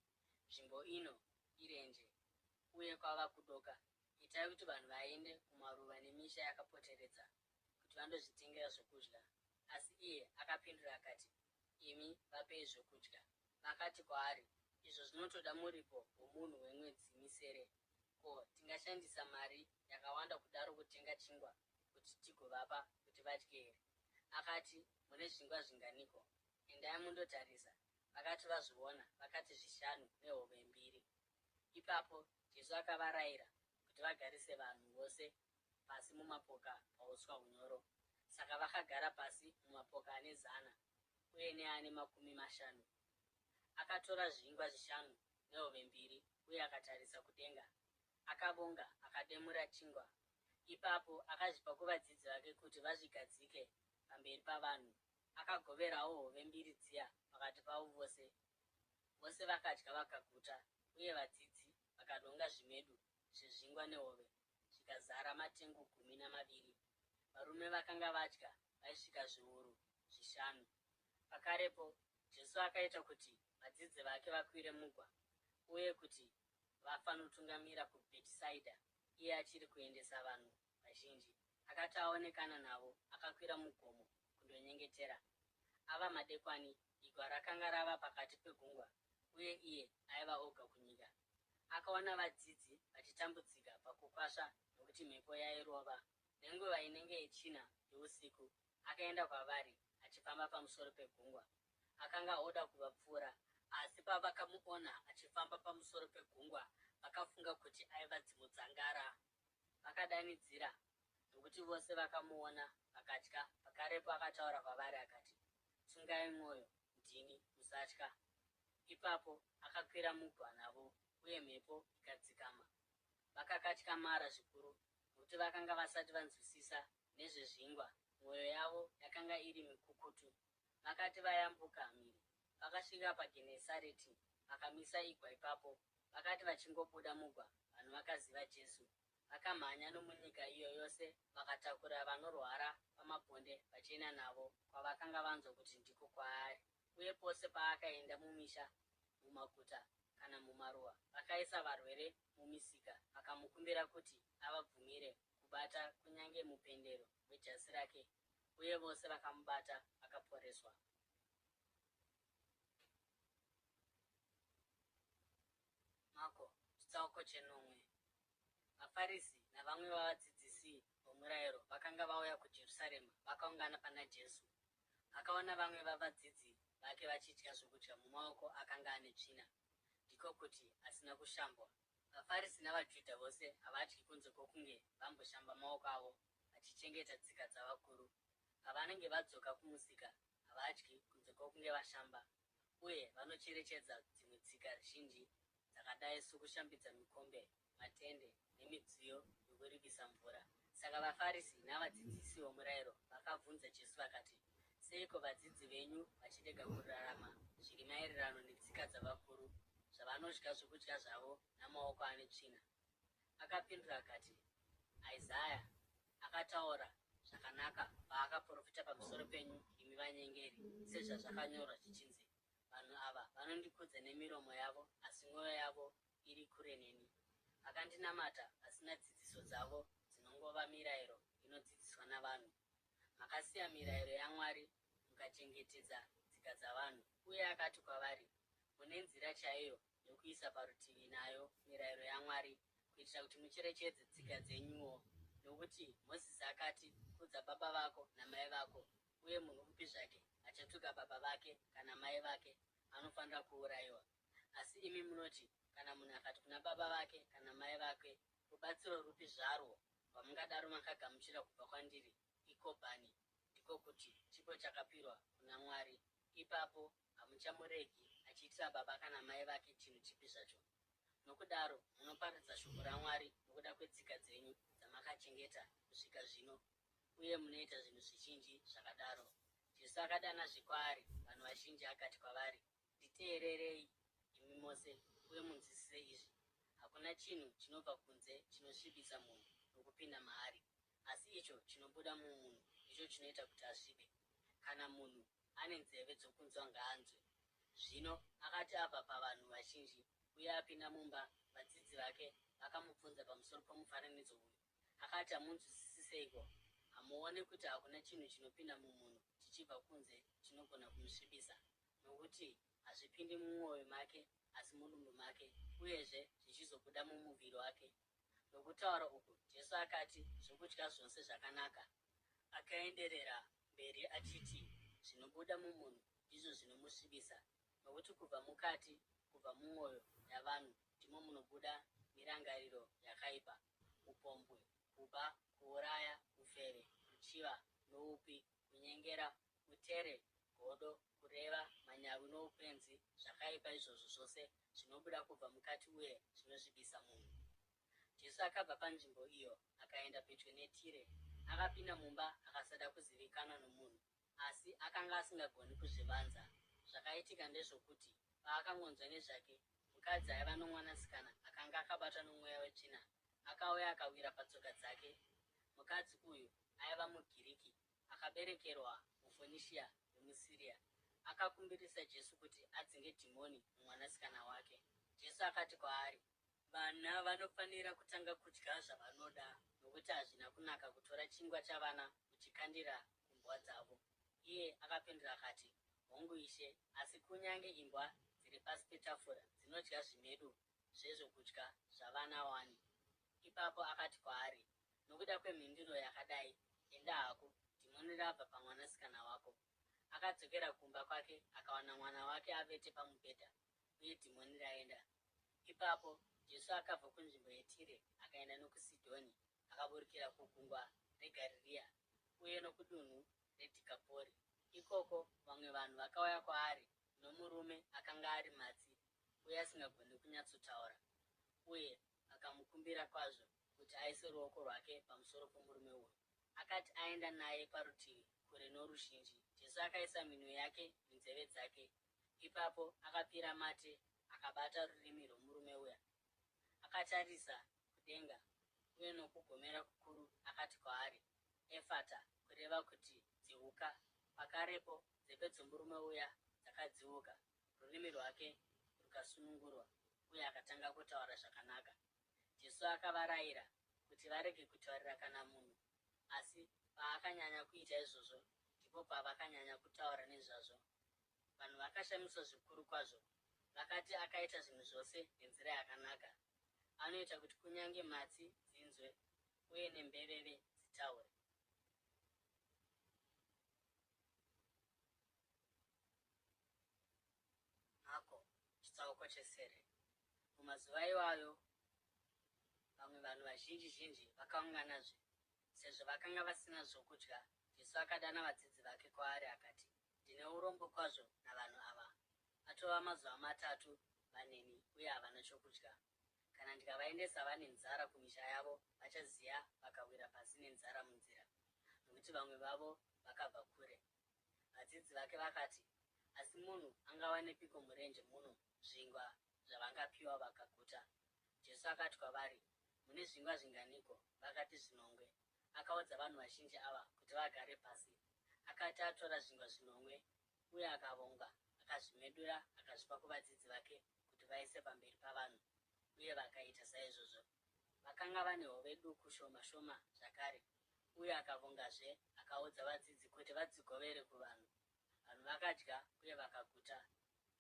nzvimbo ino irenje uye kwava kudoka. Itai kuti vanhu vaende kumaruva nemisha yakapoteredza kuti vandozvitengera zvokudya. Asi iye akapindura akati, imi vapei zvokudya. Vakati kwaari, izvo zvinotoda muripo womunhu wemwedzi misere. Ko, tingashandisa mari yakawanda kudaro kutenga chingwa kuti tigovapa kuti vadye here? Akati, mune zvingwa zvinganiko? Endai mundotarisa. Vakati vazviona, vakati 5 nehove 2. Ipapo Jesu akavarayira kuti vagarise vanhu vose pasi mumapoka pauswa hunyoro. Saka vakagara pasi mumapoka ane 100 uye neane 50. Akatora zvingwa 5 nehove 2 uye akatarisa kudenga. Akavonga, akademura chingwa. Ipapo akazvipa kuvadzidzi vake kuti vazvigadzike pamberi pavanhu. Akagoverawo hove 2 dziya pakati pavo vose. Vose vakadya vakaguta, uye vadzidzi vakadonga zvimedu zvezvingwa nehove zvikazara matengu 12. Varume vakanga vadya vaisvika zviuru 5. Pakarepo Jesu akaita kuti vadzidzi vake vakwire mugwa uye kuti vafanotungamira kuBhetisaidha, iye achiri kuendesa vanhu vazhinji. Akati aonekana navo, akakwira mugomo kundonyengetera. Ava madekwana, igwa rakanga rava pakati pegungwa, uye iye aiva oga kunyika. Akaona vadzidzi vachitambudzika pakukwasva nokuti mhepo yairova. Nenguva inenge yechina yousiku, akaenda kwavari achifamba pamusoro pegungwa. Akanga oda kuvapfuura, asi pavakamuona achifamba pamusoro pegungwa, vakafunga kuti aiva dzimudzangara. Vakadanidzira nokuti vose vakamuona vakatya. Pakarepo akataura kwavari akati, tsungai mwoyo, ndini, musatya. Ipapo akakwira mugwa navo, uye mhepo ikadzikama. Vakakatyamara zvikuru nokuti vakanga vasati vanzwisisa nezvezvingwa, mwoyo yavo yakanga iri mikukutu. Vakati vayambuka mhiri, vakasvika paGenesareti, vakamisa igwa ipapo. Vakati vachingobuda mugwa, vanhu vakaziva Jesu. Vakamhanya nomunyika iyo yose, vakatakura vanorwara pamabhonde vachienda navo kwavakanga vanzwa kuti ndiko kwaari. Uye pose paakaenda mumisha, mumaguta kana mumaruwa, vakaisa varwere mumisika, vakamukumbira kuti avabvumire kubata kunyange mupendero wejasi rake, uye vose vakamubata vakaporeswa. Mako chitsauko 9. VaFarisi navamwe vavadzidzisi vomurayiro vakanga vauya kuJerusarema vakaungana pana Jesu. Vakaona vamwe vavadzidzi vake vachidya zvokudya mumaoko akanga ane tsvina, ndiko kuti asina kushambwa. VaFarisi navaJudha vose havadyi kunze kwokunge vamboshamba maoko avo vachichengeta tsika dzavakuru. Pavanenge vadzoka kumusika, havadyi kunze kwokunge vashamba, uye vanocherechedza dzimwe tsika zhinji dzakadai sokushambidza mikombe, matende nemidziyo yokurivisa mvura. Saka vaFarisi navadzidzisi vomurayiro vakabvunza Jesu vakati, seiko vadzidzi venyu vachirega kurarama zviri maererano netsika dzavakuru, zvavanodya zvokudya zvavo namaoko ane tsvina? Akapindura akati, Isaya akataura zvakanaka paakaprofita pamusoro penyu, imi vanyengeri, sezvazvakanyorwa zvichinzi, vanhu ava vanondikudza nemiromo yavo, asi mwoyo yavo iri kure neni. Vakandinamata vasina dzidziso dzavo dzinongova mirayiro inodzidziswa navanhu. Makasiya mirayiro yaMwari mukachengetedza tsika dzavanhu. Uye akati kwavari, mune nzira chaiyo yokuisa parutivi nayo mirayiro yaMwari, kuitira kuti mucherechedze tsika dzenyuwo. Nokuti Mozisi akati, kudza baba vako namai vako, uye munhu upi zvake achatuka baba vake kana mai vake anofanira kuurayiwa. Asi imi munoti kana munhu akati kuna baba vake kana mai vake, rubatsiro rupi zvarwo rwamungadaro makagamuchira kubva kwandiri ikobhani, ndiko kuti chipo chakapirwa kuna Mwari, ipapo hamuchamuregi achiitira baba kana mai vake chinhu chipi zvacho. Nokudaro munoparidza shoko raMwari nokuda kwetsika dzenyu dzamakachengeta kusvika zvino, uye munoita zvinhu zvizhinji zvakadaro. Jesu akadana zvikwaari vanhu vazhinji akati kwavari, nditeererei imi mose uye munzwisise izvi. Hakuna chinhu chinobva kunze chinosvibisa munhu nokupinda maari, asi icho chinobuda mumunhu icho chinoita kuti asvibe. Kana munhu ane nzeve dzokunzwa ngaanzwe. Zvino akati abva pavanhu vazhinji uye apinda mumba, vadzidzi vake vakamubvunza pamusoro pomufananidzo uyu. Akati, hamunzwisisi seiko? Hamuoni kuti hakuna chinhu chinopinda mumunhu chichibva kunze chinogona kumusvibisa? Nokuti hazvipindi mumwoyo make asi mudumbu make, uyezve zvichizobuda mumuviri wake. Nokutaura uku Jesu akati zvokudya zvose zvakanaka. Akaenderera mberi achiti, zvinobuda mumunhu ndizvo zvinomusvibisa, nokuti kubva mukati, kubva mumwoyo yavanhu ndimo munobuda mirangariro yakaipa, upombwe, kuba, kuuraya, ufeve, ruchiva noupi, kunyengera, utere, godo, kureva, manyawi noupenzi. Zvakaipa izvozvo zvose zvinobuda kubva mukati uye zvinosvibisa munhu. Jesu akabva panzvimbo iyo akaenda pedyo neTire. Akapinda mumba akasada kuzivikanwa nomunhu, asi akanga asingagoni kuzvivanza. Zvakaitika ndezvokuti paakangonzwa nezvake, mukadzi aiva nomwanasikana akanga akabatwa nomweya wetsvina akauya akawira patsoka dzake. Mukadzi uyu aiva muGiriki, akaberekerwa muFonishia yomuSiria. Akakumbirisa Jesu kuti adzinge dhimoni mumwanasikana wake. Jesu akati kwaari, vana vanofanira kutanga kudya zvavanoda, nokuti hazvina kunaka kutora chingwa chavana uchikandira kumbwa dzavo. Iye akapindura akati, hongu Ishe, asi kunyange imbwa dziri pasi petafura dzinodya zvimedu zvezvokudya zvavana wani. Ipapo akati kwaari, nokuda kwemhinduro yakadai, enda hako, dhimoni rabva pamwanasikana wako. Akadzokera kumba kwake akawana mwana wake avete pamubhedha, uye dhimoni raenda. Ipapo Jesu akabva kunzvimbo yeTire akaenda nokuSidhoni, akaburukira kugungwa reGarirea uye nokudunhu reDhikapori. Ikoko vamwe vanhu vakauya kwaari nomurume akanga ari matsi uye asingagoni kunyatsotaura, uye akamukumbira kwazvo kuti aise ruoko rwake pamusoro pomurume uyu. Akati aenda naye parutivi kure noruzhinji, Jesu akaisa minwe yake munzeve dzake. Ipapo akapira mate akabata rurimi rwomurume uya. Akatarisa kudenga uye nokugomera kukuru akati kwaari, Efata, kureva kuti dziuka. Pakarepo nzeve dzomurume uya dzakadziuka, rurimi rwake rukasunungurwa, uye akatanga kutaura zvakanaka. Jesu akavarayira kuti varege kutaurira kana munhu, asi paakanyanya kuita izvozvo ndipo pavakanyanya kutaura nezvazvo. Vanhu vakashamiswa zvikuru kwazvo. Vakati akaita zvinhu zvose nenzira yakanaka. Anoita kuti kunyange matsi dzinzwe uye nembeveve dzitaure. Mako chitsauko chesere. Mumazuva iwayo vamwe vanhu vazhinji vakaunganazve. Sezvo vakanga vasina zvokudya, Jesu akadana vadzidzi vake kwaari akati, ndine urombo kwazvo navanhu ava. Atova mazuva 3 vaneni uye havana chokudya. Kana ndikavaendesa vane nzara kumisha yavo, vachaziya vakawira pasi nenzara munzira, nokuti vamwe vavo vakabva kure. Vadzidzi vake vakati, asi munhu angawanepiko murenje muno zvingwa zvavangapiwa vakaguta? Jesu akati kwavari, mune zvingwa zvinganiko? Vakati 9. Akaudza vanhu vazhinji ava kuti vagare pasi. Akati atora zvingwa 9 uye akavonga, akazvimedura akazvipa kuvadzidzi vake kuti vaise pamberi pavanhu, uye vakaita saizvozvo. Vakanga vane hove duku shoma shoma zvakare, uye akavongazve akaudza vadzidzi kuti vadzigovere kuvanhu. Vanhu vakadya uye vakaguta.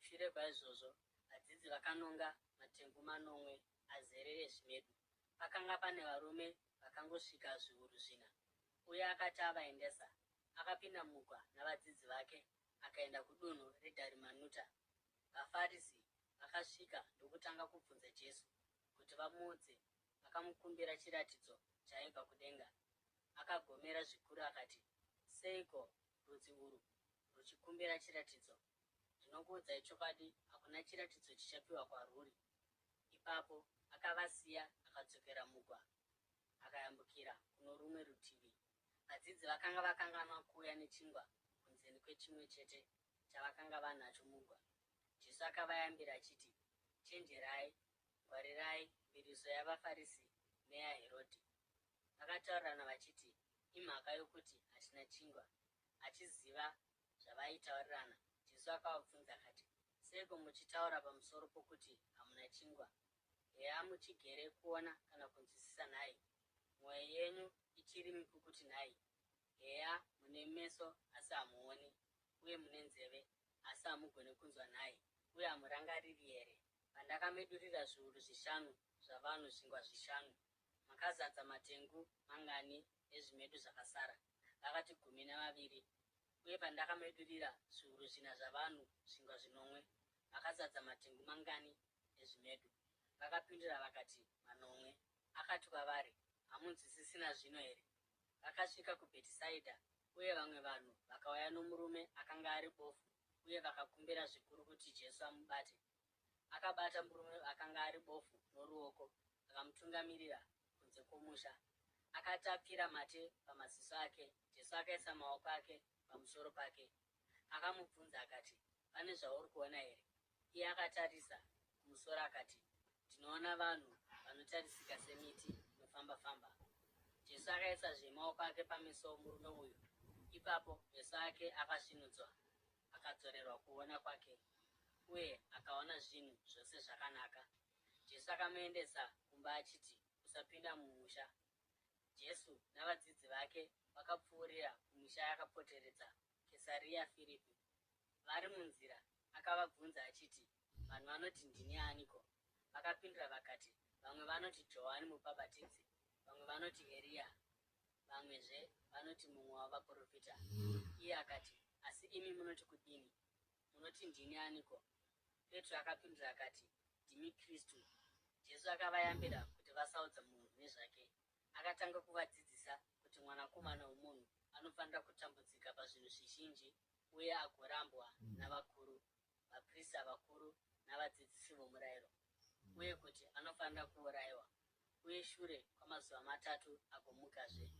Shure kwaizvozvo, vadzidzi vakanonga matengu 8 azere nezvimedu. Pakanga pane varume vakangosvika zviuru 4. Uye akati avaendesa, akapinda mugwa navadzidzi vake akaenda kudunhu reDharimanuta. VaFarisi vakasvika ndokutanga kubvunza Jesu kuti vamuudze. Vakamukumbira chiratidzo chaibva kudenga. Akagomera zvikuru akati, seiko rudzi urwu ruchikumbira chiratidzo? Ndinokuudzai chokwadi, hakuna chiratidzo chichapiwa kwarwuri. Ipapo akavasiya akadzokera mugwa akayambukira kuno rumwe rutivi. Vadzidzi vakanga vakanganwa kuuya nechingwa kunze kwechimwe chete chavakanga vanacho mugwa. Jesu akavayambira achiti, chenjerai, ngwarirai mbiriso yavaFarisi neyaHerodhi. Vakataurirana vachiti, imhaka yokuti hatina chingwa. Achiziva zvavaitaurirana, Jesu akavabvunza akati, seiko muchitaura pamusoro pokuti hamuna chingwa? Heya muchigere kuona kana kunzwisisa nhai? Mwoyo yenyu ichiri mikukutu nhai? Heya mune meso asi hamuoni, uye mune nzeve asi hamugoni kunzwa nhai? Uye hamurangariri here? Pandakamedurira zviuru 5 zvavanhu zvingwa 5, makazadza matengu mangani ezvimedu zvakasara? Vakati 12. Uye pandakamedurira zviuru 4 zvavanhu zvingwa 5, vakazadza matengu mangani ezvimedu? Vakapindura vakati 8. Akati kwavari, hamunzwisisina zvino here? Vakasvika kuBhetisaidha, uye vamwe vanhu vakauya nomurume akanga ari bofu, uye vakakumbira zvikuru kuti Jesu amubate. Akabata murume akanga ari bofu noruoko, akamutungamirira kunze kwomusha. Akatapira mate pamaziso ake. Jesu akaisa maoko ake pamusoro pake. Akamubvunza akati, pane zvauri kuona here? Iye akatarisa kumusoro akati, ndinoona vanhu vanotarisika semiti inofamba-famba. Jesu akaisazve maoko ake pameso omurume uyu. Ipapo meso ake akasvinudzwa, akadzorerwa kuona kwake, uye akaona zvinhu zvose zvakanaka. Jesu akamuendesa kumba achiti, usapinda mumusha. Jesu navadzidzi vake vakapfuurira kumisha yakapoteredza Kesaria Firipi. Vari munzira akavabvunza achiti, vanhu vanoti ndini aniko? Vakapindura vakati, vamwe vanoti Johani Mubhabhatidzi, vamwe vanoti Eria, vamwezve vanoti mumwe wavaprofita. Iye akati, asi imi munoti kudini? Munoti ndini aniko? Petro akapindura akati, ndimi Kristu. Jesu akavayambira kuti vasaudza munhu nezvake. Akatanga kuvadzidzisa kuti Mwanakomana womunhu anofanira kutambudzika pazvinhu zvizhinji, uye agorambwa navakuru, vaprista vakuru navadzidzisi vomurayiro, uye kuti anofanira kuurayiwa, uye shure kwamazuva 3 agomukazve.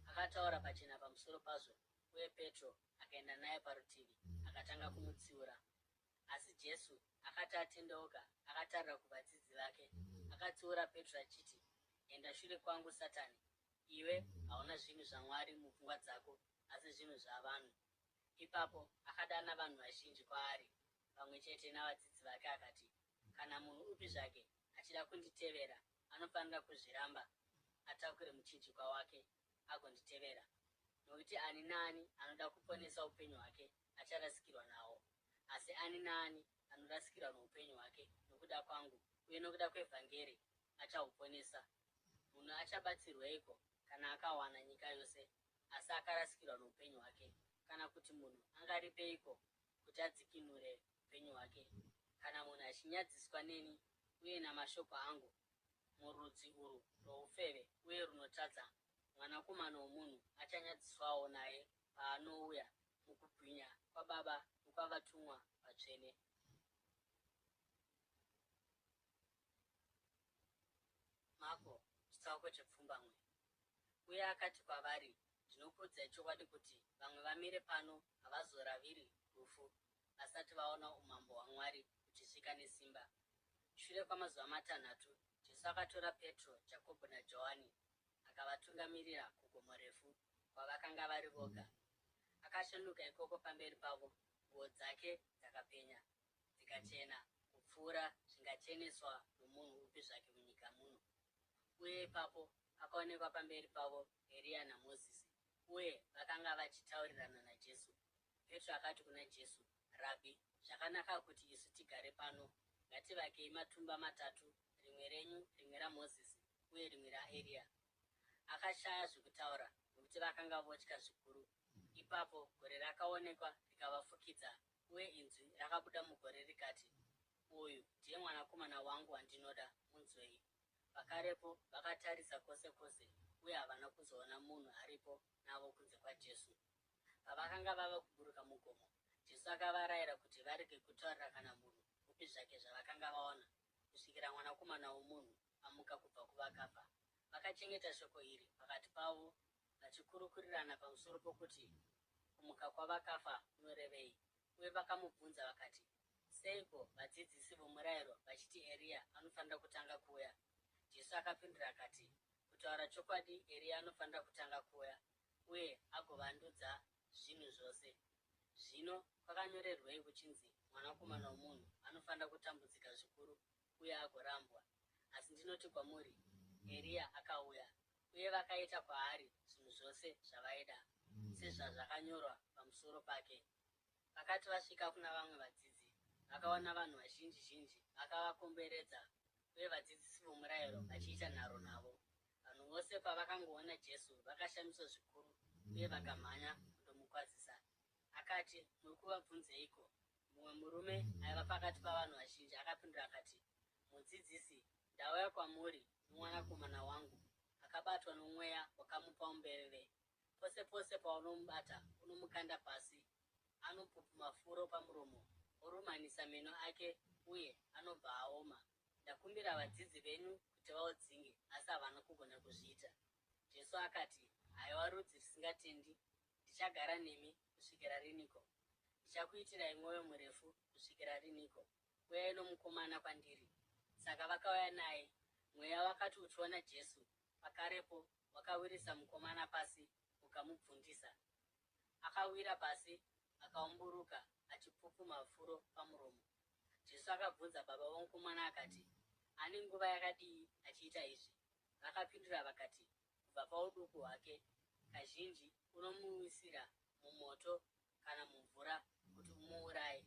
Akataura pachena pamusoro pazvo, uye Petro akaenda naye parutivi akatanga kumutsiura. Asi Jesu akati atendeuka akatarira kuvadzidzi vake, akatsiura Petro achiti, enda shure kwangu Satani, iwe hauna zvinhu zvaMwari mupfungwa dzako, asi zvinhu zvavanhu. Ipapo akadana vanhu vazhinji kwaari, pamwe chete navadzidzi vake akati, kana munhu upi zvake achida kunditevera, anofanira kuzviramba, atakure muchinjikwa wake agonditevera. Nokuti ani naani anoda kuponesa upenyu hwake acharasikirwa nawo, asi ani naani anorasikirwa noupenyu hwake nokuda kwangu uye nokuda kwevhangeri achahuponesa. Munhu achabatsirweiko kana akawana nyika yose asi akarasikirwa noupenyu hwake? Kana kuti munhu angaripeiko kuti adzikinure upenyu hwake? Kana munhu achinyadziswa neni uye namashoko angu murudzi urwu rwoufeve uye runotadza, Mwanakomana womunhu achanyadziswawo naye paanouya mukubwinya kwaBaba nokwavatumwa vatsvene. Mako chitsauko chepfumbamwe. Uye akati kwavari, ndinokuudzai chokwadi kuti vamwe vamire pano havazoraviri rufu vasati vaona umambo hwaMwari uchisvika nesimba. Shure kwamazuva 3, Jesu akatora Petro, Jakobho naJohani akavatungamirira kugomo refu kwavakanga vari voga. Akashanduka ikoko pamberi pavo, nguo dzake dzakapenya, dzikachena kupfuura zvingacheneswa nomunhu upi zvake munyika muno. Uye ipapo akaonekwa pamberi pavo Eria naMozisi, uye vakanga vachitaurirana naJesu. Petro akati kuna Jesu, Rabhi, zvakanaka kuti isu tigare pano. Ngativakei matumba 3, rimwe renyu, rimwe raMozisi, uye rimwe raEria. Akashaya zvokutaura, nokuti vakanga votya zvikuru. Ipapo gore rakaonekwa rikavafukidza, uye inzwi rakabuda mugore rikati, uyu ndiye mwanakomana wangu wandinoda, munzwei. Pakarepo vakatarisa kwose kwose, uye havana kuzoona munhu aripo navo kunze kwaJesu. Pavakanga vava kuburuka mugomo, Jesu akavarayira kuti varege kutaurira kana munhu upi zvake zvavakanga vaona kusvikira mwanakomana womunhu amuka kubva kuvakafa. Vakachengeta shoko iri pakati pavo, vachikurukurirana pamusoro pokuti kumuka kwavakafa kunorevei. Uye vakamubvunza vakati, seiko vadzidzisi vomurayiro vachiti Eria anofanira kutanga kuuya? Jesu akapindura akati, kutaura chokwadi, Eria anofanira kutanga kuuya uye agovandudza zvinhu zvose. Zvino kwakanyorerwei kuchinzi mwanakomana womunhu anofanira kutambudzika zvikuru uye agorambwa? Asi ndinoti kwamuri, Eria akauya, uye vakaita kwaari zvinhu zvose zvavaida, sezvazvakanyorwa pamusoro pake. Vakati vasvika kuna vamwe vadzidzi, vakaona vanhu vazhinji zhinji vakavakomberedza, uye vadzidzisi vomurayiro vachiita nharo navo. Vanhu vose pavakangoona Jesu vakashamiswa zvikuru uye vakamhanya kundomukwazisa. Akati, muri kuvabvunzeiko? Mumwe murume aiva pakati pavanhu vazhinji akapindura akati, mudzidzisi, ndauya kwamuri nomwanakomana wangu akabatwa nomweya wakamupa umberere. Pose pose paunomubata unomukanda pasi, anopupuma furo pamuromo, orumanisa meno ake uye anobva aoma. Ndakumbira vadzidzi venyu kuti vaudzinge, asi havana kugona kuzviita. Jesu akati, haiwa rudzi rusingatendi, ndichagara nemi kusvikira riniko? Ndichakuitirai mwoyo murefu kusvikira riniko? Uyai nomukomana kwandiri. Saka vakauya naye. Mweya wakati uchiona Jesu, pakarepo wakawirisa mukomana pasi ukamubvundisa. Akawira pasi akaumburuka achipupuma furo pamuromo. Jesu akabvunza baba vomukomana akati, ane nguva yakadii achiita izvi? Vakapindura vakati, kubva pauduku hwake. Kazhinji unomuwisira mumoto kana mumvura kuti umuuraye.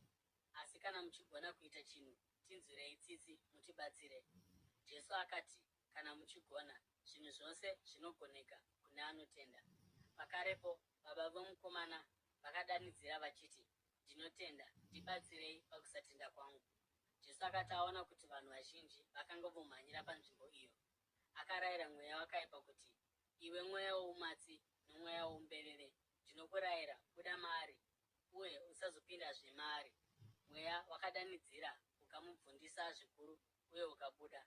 Asi kana muchigona kuita chinhu, tinzwirei tsitsi mutibatsire. Jesu akati, kana muchigona, zvinhu zvose zvinogoneka kune anotenda. Pakarepo baba vomukomana vakadanidzira vachiti, ndinotenda, ndibatsirei pakusatenda kwangu. Jesu akati aona kuti vanhu vazhinji vakanga vomhanyira panzvimbo iyo, akarayira mweya wakaipa kuti, iwe mweya woumatsi nomweya woumberere, ndinokurayira buda maari uye usazopindazve maari. Mweya wakadanidzira ukamubvundisa zvikuru uye ukabuda.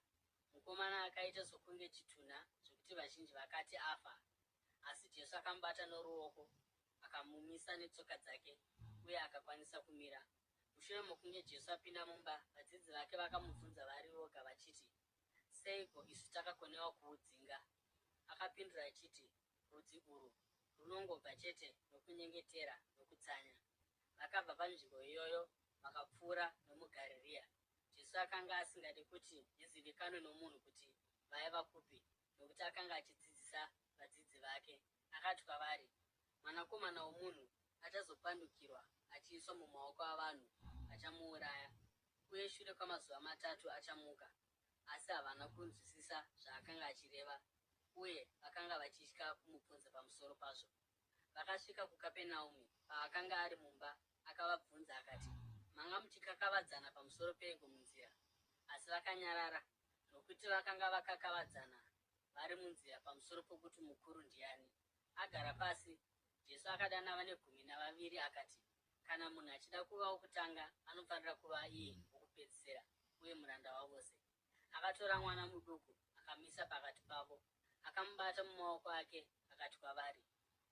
Mukomana akaita sokunge chitunha zvokuti vazhinji vakati afa. Asi Jesu akamubata noruoko akamumisa netsoka dzake uye akakwanisa kumira. Mushure mokunge Jesu apinda mumba, vadzidzi vake vakamubvunza vari voga vachiti, seiko isu takakonewa kuudzinga? Akapindura achiti, rudzi urwu runongobva chete nokunyengetera nokutsanya. Vakabva panzvimbo iyoyo vakapfuura nomuGarirea. Jesu akanga asingadi kuti zvizivikanwe nomunhu kuti vaiva kupi, nokuti akanga achidzidzisa vadzidzi vake. Akati kwavari, mwanakomana womunhu achazopandukirwa achiiswa mumaoko avanhu vachamuuraya, uye shure kwamazuva 3 achamuka. Asi havana kunzwisisa zvaakanga achireva, uye vakanga vachitya kumubvunza pamusoro pazvo. Vakasvika kuKapenaume. Paakanga ari mumba, akavabvunza akati, manga muchikakavadzana pamusoro peiko munzira? Asi vakanyarara, nokuti vakanga vakakavadzana vari munzira pamusoro pokuti mukuru ndiani. Agara pasi, Jesu akadana vane 12 akati, kana munhu achida kuva wokutanga, anofanira kuva iye wokupedzisira uye muranda wavose. Akatora mwana muduku akamisa pakati pavo, akamubata mumaoko ake akati kwavari,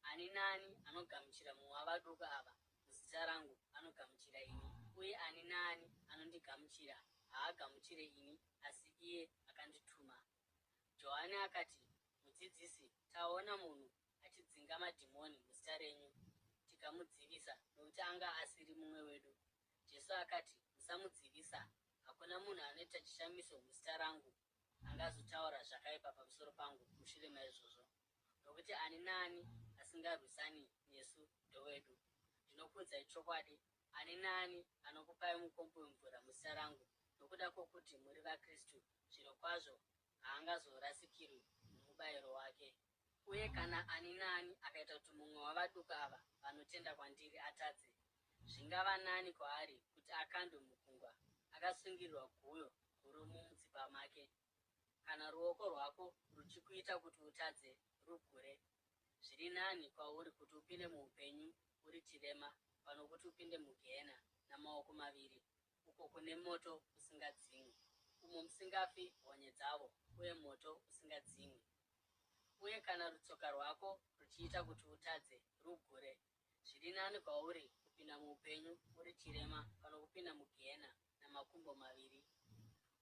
ani naani anogamuchira mumwe wavaduku ava muzita rangu anogamuchira ini, uye ani naani anondigamuchira haagamuchire ini asi iye akandituma. Johani akati, mudzidzisi, taona munhu achidzinga madhimoni muzita renyu, tikamudzivisa nokuti anga asiri mumwe wedu. Jesu akati, musamudzivisa. Hakuna munhu anoita chishamiso muzita rangu angazotaura zvakaipa pamusoro pangu mushure maizvozvo, nokuti ani naani asingarwisani nesu ndowedu. Ndinokuudzai chokwadi, ani naani anokupai mukombe wemvura muzita rangu nokuda kwokuti muri vaKristu, zvirokwazvo haangazorasikirwi nomubayiro wake. Uye kana ani naani akaita kuti mumwe wavaduku ava vanotenda kwandiri atadze, zvingava nani kwaari kuti akandwe mugungwa rakasungirirwa guyo guru mumutsipa make. Kana ruoko rwako ruchikuita kuti utadze rugure, zviri nani kwauri kuti upinde muupenyu uri chirema pano kuti upinde mugehena namaoko maviri, uko kune moto usingadzimwi, umo musingafi honye dzavo, uye moto usingadzimwi. Uye kana rutsoka rwako ruchiita kuti utadze rugure, zviri nani kwauri kupinda muupenyu uri chirema pano kupinda mugehena namakumbo maviri,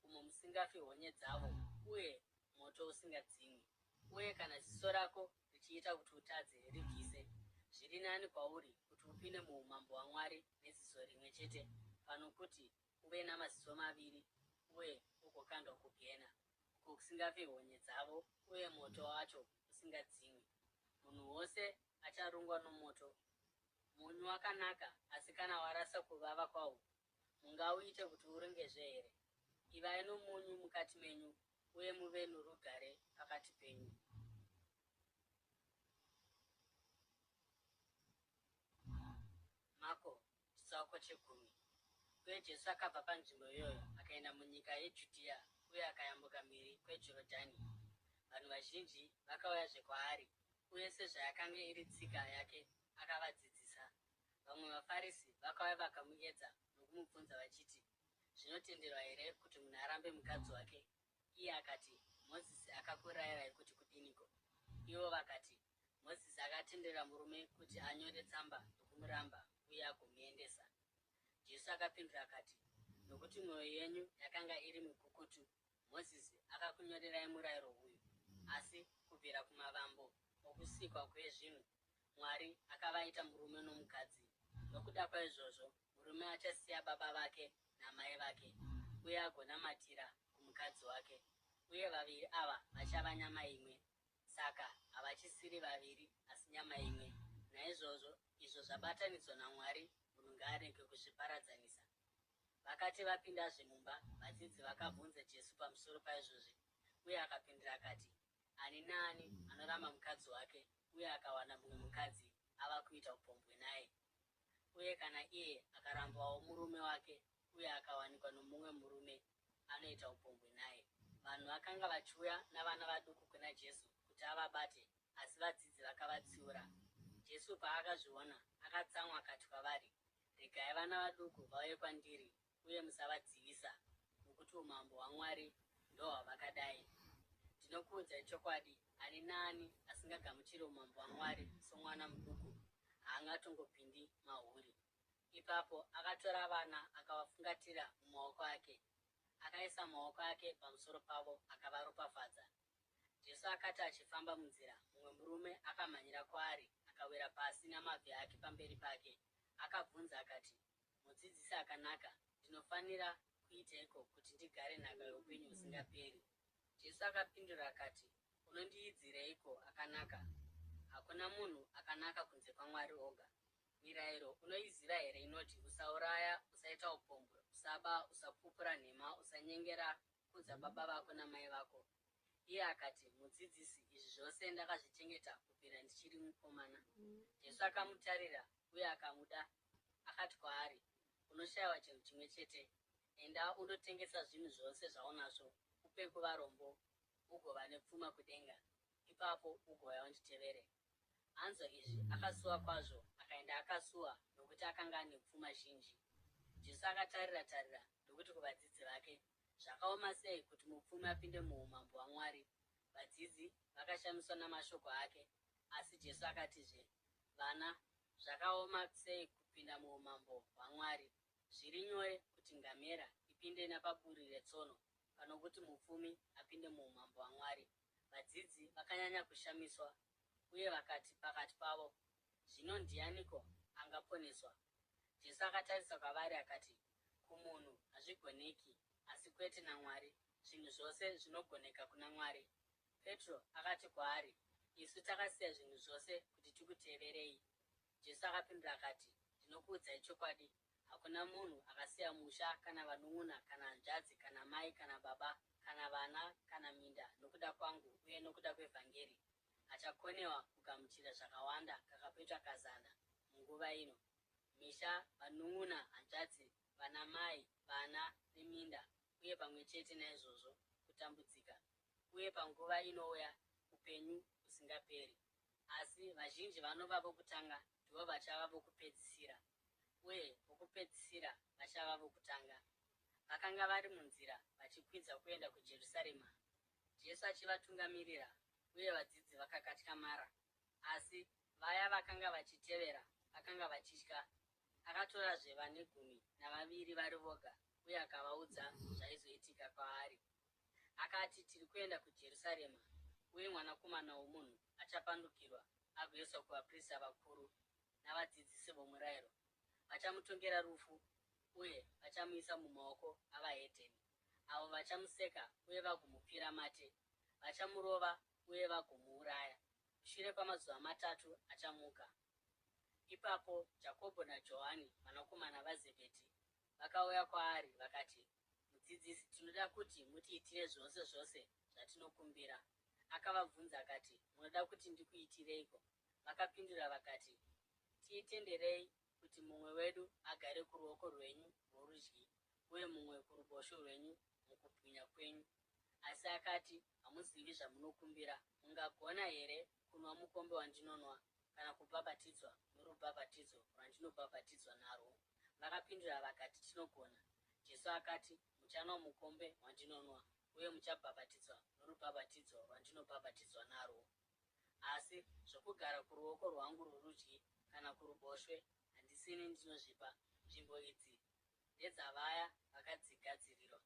umo musingafi honye dzavo, uye moto usingadzimwi. Uye kana ziso rako richiita kuti utadze ribvise, zviri nani kwauri kuti upinde muumambo hwaMwari neziso rimwe chete pano kuti uve namaziso maviri, uye ugokandwa kugehena, uko kusingafi honye dzavo, uye moto wacho usingadzimwi. Munhu wose acharungwa nomoto. Munyu wakanaka, asi kana warasa kuvava kwawo, mungauite kuti urongezve here? Ivai nomunyu mukati menyu, uye muve norugare pakati penyu. Mako chitsauko 10. Uye Jesu akabva panzvimbo iyoyo akaenda munyika yeJudhea uye akayambuka mhiri kweJorodhani. Vanhu vazhinji vakauyazve kwaari, uye sezvayakanga iri tsika yake akavadzidzisa. Vamwe vaFarisi vakauya vakamuedza nokumubvunza vachiti, zvinotenderwa here kuti munhu arambe mukadzi wake? Iye akati, Mozisi akakurayirai kuti kudiniko? Ivo vakati, Mozisi akatendera murume kuti anyore tsamba yokumuramba uye agomuendesa. Jesu akapindura akati, nokuti mwoyo yenyu yakanga iri mikukutu, Mozisi akakunyorerai murayiro uyu. Asi kubvira kumavambo okusikwa kwezvinhu, Mwari akavaita murume nomukadzi. Nokuda kwaizvozvo, murume achasiya baba vake namai vake, uye agonamatira kumukadzi wake, uye vaviri ava vachava nyama imwe. Saka havachisiri vaviri, asi nyama imwe. Naizvozvo, izvo zvabatanidzwa naMwari, munhu ngaarege kuzviparadzanisa. Vakati vapindazve mumba, vadzidzi vakabvunza Jesu pamusoro paizvozvi, uye akapindura akati, ani naani anoramba mukadzi wake uye akawana mumwe mukadzi ava kuita upombwe naye. Uye kana iye akarambawo murume wake uye akawanikwa nomumwe murume, anoita upombwe naye. Vanhu vakanga vachiuya navana vaduku kuna Jesu kuti avabate, asi vadzidzi vakavatsiura. Jesu paakazviona akatsamwa akati kwavari, regai vana vaduku vauye kwandiri, uye musavadzivisa, nokuti umambo hwaMwari ndohwavakadai. Ndinokuudzai chokwadi, ani naani asingagamuchiri umambo hwaMwari somwana muduku haangatongopindi mahuri. Ipapo akatora vana akavafungatira mumaoko ake, akaisa maoko ake pamusoro pavo akavaropafadza. Jesu akati achifamba munzira, mumwe murume akamhanyira kwaari, akawira pasi namabvi ake pamberi pake. Akabvunza akati, mudzidzisi akanaka, ndinofanira kuiteiko kuti ndigare nhaka youpenyu husingaperi? Jesu akapindura akati, unondiidzireiko akanaka? Hakuna munhu akanaka kunze kwaMwari oga. Mirayiro unoiziva here inoti, usauraya, usaita upombwe, usaba, usapupura nhema, usanyengera, kudza baba vako namai vako. Iye akati, mudzidzisi, izvi zvose ndakazvichengeta kubvira ndichiri mukomana. Jesu akamutarira uye akamuda. Akati kwaari, unoshayiwa chinhu chimwe chete. Enda undotengesa zvinhu zvose zvaunazvo, upe kuvarombo, ugova nepfuma kudenga. Ipapo ugouya unditevere. Anzwa izvi akasuwa kwazvo, akaenda akasuwa nokuti akanga ane pfuma zhinji. Jesu akatarira ndokuti kuvadzidzi vake, zvakaoma sei kuti mupfumi apinde muumambo hwaMwari. Vadzidzi vakashamiswa namashoko ake, asi Jesu akatizve, vana, zvakaoma sei kupinda muumambo hwaMwari. Zviri nyore kuti ngamera ipinde napaburi retsono pano kuti mupfumi apinde muumambo hwaMwari. Vadzidzi vakanyanya kushamiswa, uye vakati pakati pavo, zvino ndianiko angaponeswa? Jesu akatarisa kwavari akati, kumunhu hazvigoneki, asi kwete naMwari. Zvinhu zvose zvinogoneka kuna Mwari. Petro akati kwaari, isu takasiya zvinhu zvose kuti tikuteverei. Jesu akapindura akati, ndinokuudzai chokwadi, hakuna munhu akasiya musha kana vanun'una kana hanzvadzi kana mai kana baba kana vana kana minda nokuda kwangu uye nokuda kwevhangeri, achakonewa kugamuchira zvakawanda kakapetwa kazana munguva ino: misha, vanun'una, hanzvadzi, vanamai, vana neminda, uye pamwe chete naizvozvo kutambudzika, uye panguva inouya upenyu usingaperi. Asi vazhinji vanova vokutanga ndivo vachava vokupedzisira, uye vokupedzisira vachava vokutanga. Vakanga vari munzira vachikwidza kuenda kuJerusarema, Jesu achivatungamirira, uye vadzidzi vakakatyamara. Asi vaya vakanga vachitevera vakanga vachitya. Akatorazve vane 12 vari voga, uye akavaudza zvaizoitika kwaari. Akati, tiri kuenda kuJerusarema, uye Mwanakomana woMunhu achapandukirwa agoiswa kuvaprista vakuru navadzidzisi vomurayiro. Vachamutongera rufu, uye vachamuisa mumaoko avahedheni, avo vachamuseka uye vagomupfira mate. Vachamurova uye vagomuuraya. Shure kwamazuva 3 achamuka. Ipapo Jakobho naJohani, vanakomana vaZebhedhi, vakauya kwaari vakati, Mudzidzisi, tinoda kuti mutiitire zvose zvose zvatinokumbira. Akavabvunza akati, munoda kuti ndikuitireiko? Vakapindura vakati, tiitenderei kuti mumwe wedu agare kuruoko rwenyu rworudyi, uye mumwe kuruboshwe rwenyu mukubwinya kwenyu. Asi akati, hamuzivi zvamunokumbira. Mungagona here kunwa mukombe wandinonwa, kana kubhabhatidzwa norubhabhatidzo rwandinobhabhatidzwa narwo? Vakapindura vakati, tinogona. Jesu akati, muchanwa mukombe wandinonwa, uye muchabhabhatidzwa norubhabhatidzo rwandinobhabhatidzwa narwo. Asi zvokugara kuruoko rwangu rworudyi kana kuruboshwe handisini ndinozvipa. Nzvimbo idzi ndedzavaya vakadzigadzirirwa.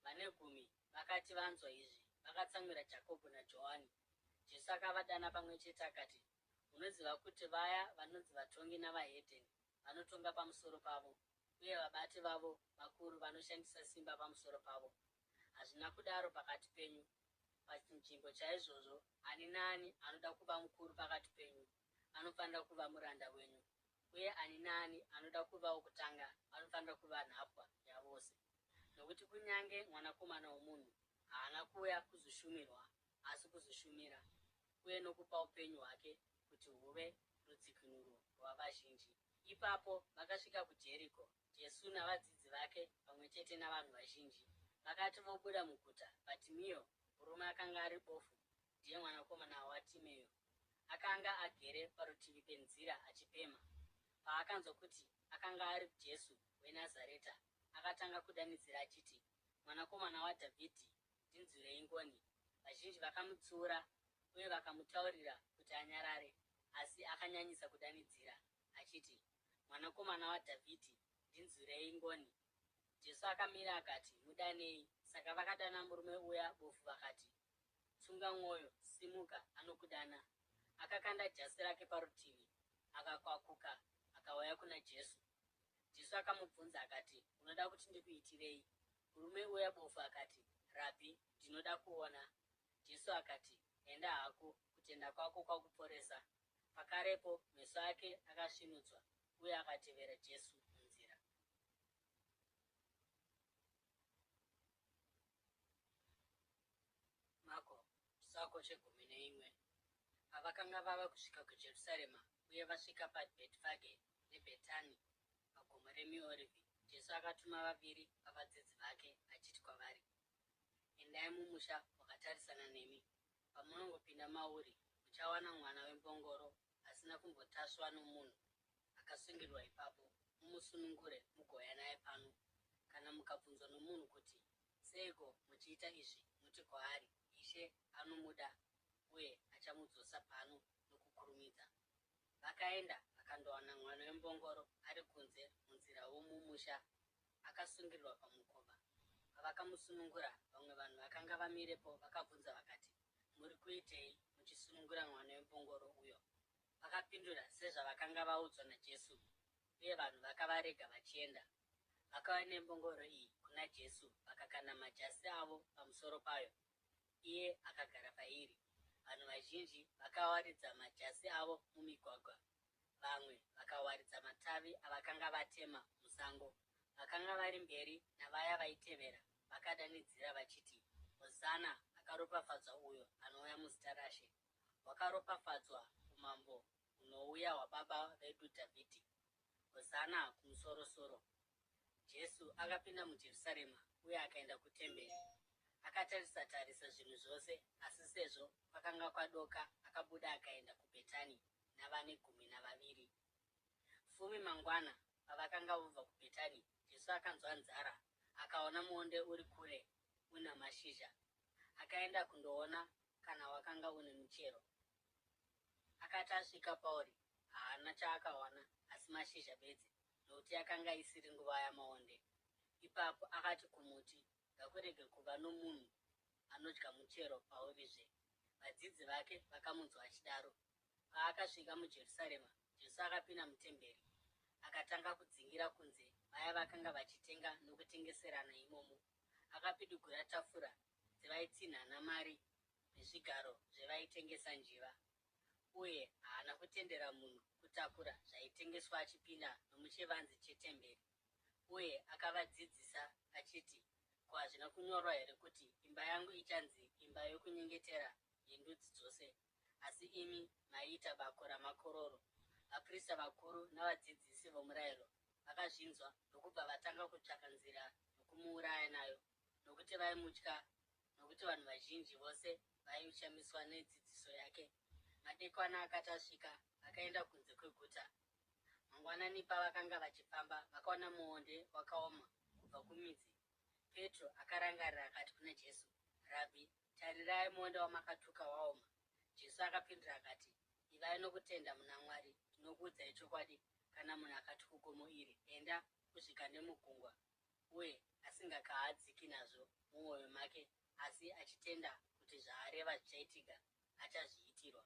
Vane 10 vakati vanzwa izvi, vakatsamwira Jakobho naJohani. Jesu akavadana pamwe chete akati, munoziva kuti vaya vanonzi vatongi navahedheni vanotonga pamusoro pavo, uye vabati vavo vakuru vanoshandisa simba pamusoro pavo. Hazvina kudaro pakati penyu. Pachinzvimbo chaizvozvo, ani naani anoda kuva mukuru pakati penyu anofanira kuva muranda wenyu, uye ani naani anoda kuva wokutanga anofanira kuva nhapwa yavose. Nokuti kunyange Mwanakomana woMunhu haana kuuya kuzoshumirwa, asi kuzoshumira, uye nokupa upenyu hwake kuti huve rudzikinuro rwavazhinji. Ipapo vakasvika kuJeriko, Jesu navadzidzi vake pamwe chete navanhu vazhinji. Vakati vobuda muguta, Bhatimeo, murume akanga ari bofu, ndiye mwanakomana waTimeo, akanga agere parutivi penzira achipemha. Paakanzwa kuti akanga ari Jesu weNazareta, akatanga kudanidzira achiti, Mwanakomana waDhavhidhi, ndinzwirei ngoni. Vazhinji vakamutsiura uye vakamutaurira kuti anyarare, asi akanyanyisa kudanidzira achiti, Mwanakomana waDhavhidhi, ndinzwirei ngoni. Jesu akamira akati, mudanei. Saka vakadana murume uya bofu vakati, tsunga mwoyo, simuka, anokudana. Akakanda jasi rake parutivi, akakwakuka, akauya kuna Jesu. Jesu akamubvunza akati, unoda kuti ndikuitirei? Murume uya bofu akati, Rabhi, ndinoda kuona. Jesu akati, enda hako, kutenda kwako kwakuporesa. Pakarepo meso ake akasvinudzwa, uye akatevera Jesu munzira. Mako chitsauko che11. Pavakanga vava kusvika kuJerusarema uye vasvika paBhetifage neBhetani pagomo reMiorivhi, Jesu akatuma 2 vavadzidzi vake achiti kwavari, endai mumusha wakatarisana nemi. Pamunongopinda mauri, muchawana mwana wembongoro asina kumbotasvwa nomunhu akasungirwa ipapo. Mumusunungure mugouya naye pano. Kana mukabvunzwa nomunhu kuti, seiko muchiita izvi, muti kwaari, Ishe anomuda uye achamudzosa pano nokukurumidza. Vakaenda vakandowana mwana wembongoro ari kunze munzira womumusha, akasungirirwa pamukova. Pavakamusunungura, vamwe vanhu vakanga vamirepo vakabvunza vakati, muri kuitei muchisunungura mwana wembongoro uyo? Vakapindura sezvavakanga vaudzwa naJesu, uye vanhu vakavarega vachienda. Vakauya nembongoro iyi kuna Jesu, vakakanda majasi avo pamusoro payo. Iye akagara pairi. Vanhu vazhinji vakawaridza majasi avo mumigwagwa. Vamwe vakawaridza matavi avakanga vatema musango. Vakanga vari mberi navaya vaitevera vakadanidzira vachiti, Hosana, akaropafadzwa uyo anouya muzita raShe. Wakaropafadzwa umambo hunouya hwababa vedu Dhavhidhi. Hosana kumusoro-soro. Jesu akapinda muJerusarema uye akaenda kutemberi. Akatarisa zvinhu zvose, asi sezvo kwakanga kwadoka, akabuda akaenda kuBhetani navane 12. Fumi mangwana pavakanga vobva kuBhetani, Jesu akanzwa nzara. Akaona muonde uri kure una mashizha. Akaenda kundoona kana wakanga une michero. Akati asvika pauri, haana chaakawana asi mashizha bedzi, nokuti yakanga isiri nguva yamaonde. Ipapo akati kumuti, ngakurege kuva nomunhu anodya muchero paurizve. Vadzidzi vake vakamunzwa achidaro. Paakasvika muJerusarema, Jesu akapinda mutemberi. Akatanga kudzingira kunze vaya vakanga vachitenga nokutengeserana imomo. Akapidigura tafura dzevaitsinhana mari nezvigaro zvevaitengesa njiva. Uye haana kutendera munhu kutakura zvaitengeswa achipinda nomuchivanze chetemberi. Uye akavadzidzisa achiti, ko, hazvina kunyorwa here kuti imba yangu ichanzi imba yokunyengetera yendudzi dzose? Asi imi maiita bako ramakororo. Vaprista vakuru navadzidzisi vomurayiro vakazvinzwa ndokubva vatanga kutsvaka nzira yokumuuraya nayo, nokuti vaimutya, nokuti vanhu vazhinji vose vaishamiswa nedzidziso yake. Madekwana akati asvika, vakaenda kunze kweguta. Mangwanani pavakanga vachifamba, vakaona muonde wakaoma kubva kumidzi. Petro akarangarira akati kuna Jesu, Rabhi, tarirai, muonde wamakatuka waoma. Jesu akapindura akati, ivai nokutenda muna Mwari. Ndinokuudzai chokwadi, kana munhu akati kugomo iri, enda kusvika nemugungwa, uye asingakahadziki nazvo mumwoyo make, asi achitenda kuti zvaareva zvichaitika, achazviitirwa.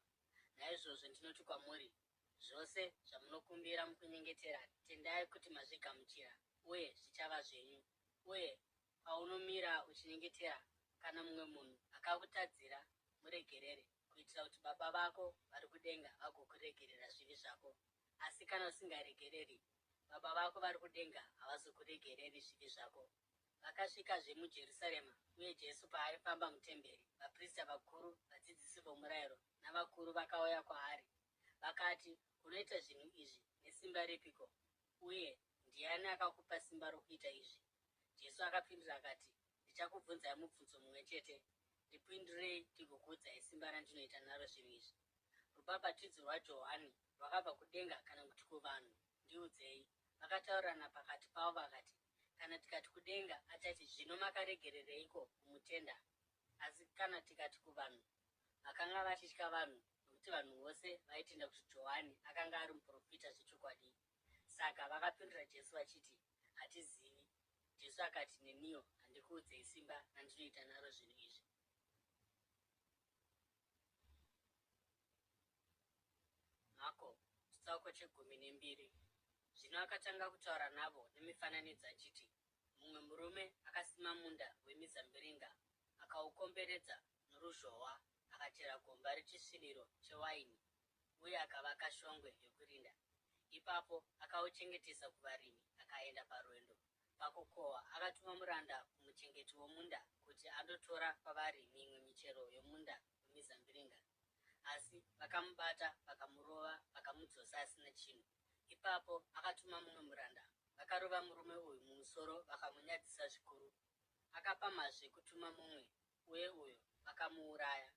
Naizvozvo ndinoti kwamuri, zvose zvamunokumbira mukunyengetera, tendai kuti mazvigamuchira, uye zvichava zvenyu. Uye paunomira uchinyengetera, kana mumwe munhu akakutadzira, muregerere, kuitira kuti Baba vako vari kudenga vagokuregerera zvivi zvako. Asi kana usingaregereri, Baba vako vari kudenga havazokuregereri zvivi zvako. Vakasvikazve muJerusarema, uye Jesu paaifamba mutemberi, vaprista vakuru, vadzidzisi vomurayiro navakuru vakauya kwaari. Vakati, unoita zvinhu izvi nesimba ripiko? Uye ndiani akakupa simba rokuita izvi? Jesu akapindura akati, ndichakubvunzai mubvunzo mumwe chete. Ndipindirei ndigokuudzai simba randinoita naro zvinhu izvi. Rubhabhatidzo rwaJohani rwakabva kudenga kana kuti kuvanhu? Ndiudzei. Vakataurirana pakati pavo vakati, kana tikati kudenga, achati, zvino makaregerereiko kumutenda? Asi kana tikati kuvanhu, vakanga vachitya vanhu, nokuti vanhu vose vaitenda kuti Johani akanga ari muprofita zvechokwadi. Saka vakapindura Jesu vachiti, hatizivi. Jesu akati, neniwo handikuudzei simba randinoita naro zvinhu izvi. Mako chitsauko 12. Zvino akatanga kutaura navo nemifananidzo achiti, mumwe murume akasima munda wemizambiringa, akaukomberedza noruzhowa, akachera gomba rechisviniro chewaini, uye akavaka shongwe yokurinda. Ipapo akauchengetesa kuvarimi, akaenda parwendo. Pakukohwa akatuma muranda kumuchengeti womunda kuti andotora kwavari mimwe michero yomunda wemizambiringa. Asi vakamubata, vakamurova, vakamudzosa asina chinhu. Ipapo akatuma mumwe muranda. Vakarova murume uyu mumusoro, vakamunyadzisa zvikuru. Akapamhazve kutuma mumwe, uye uyo vakamuuraya.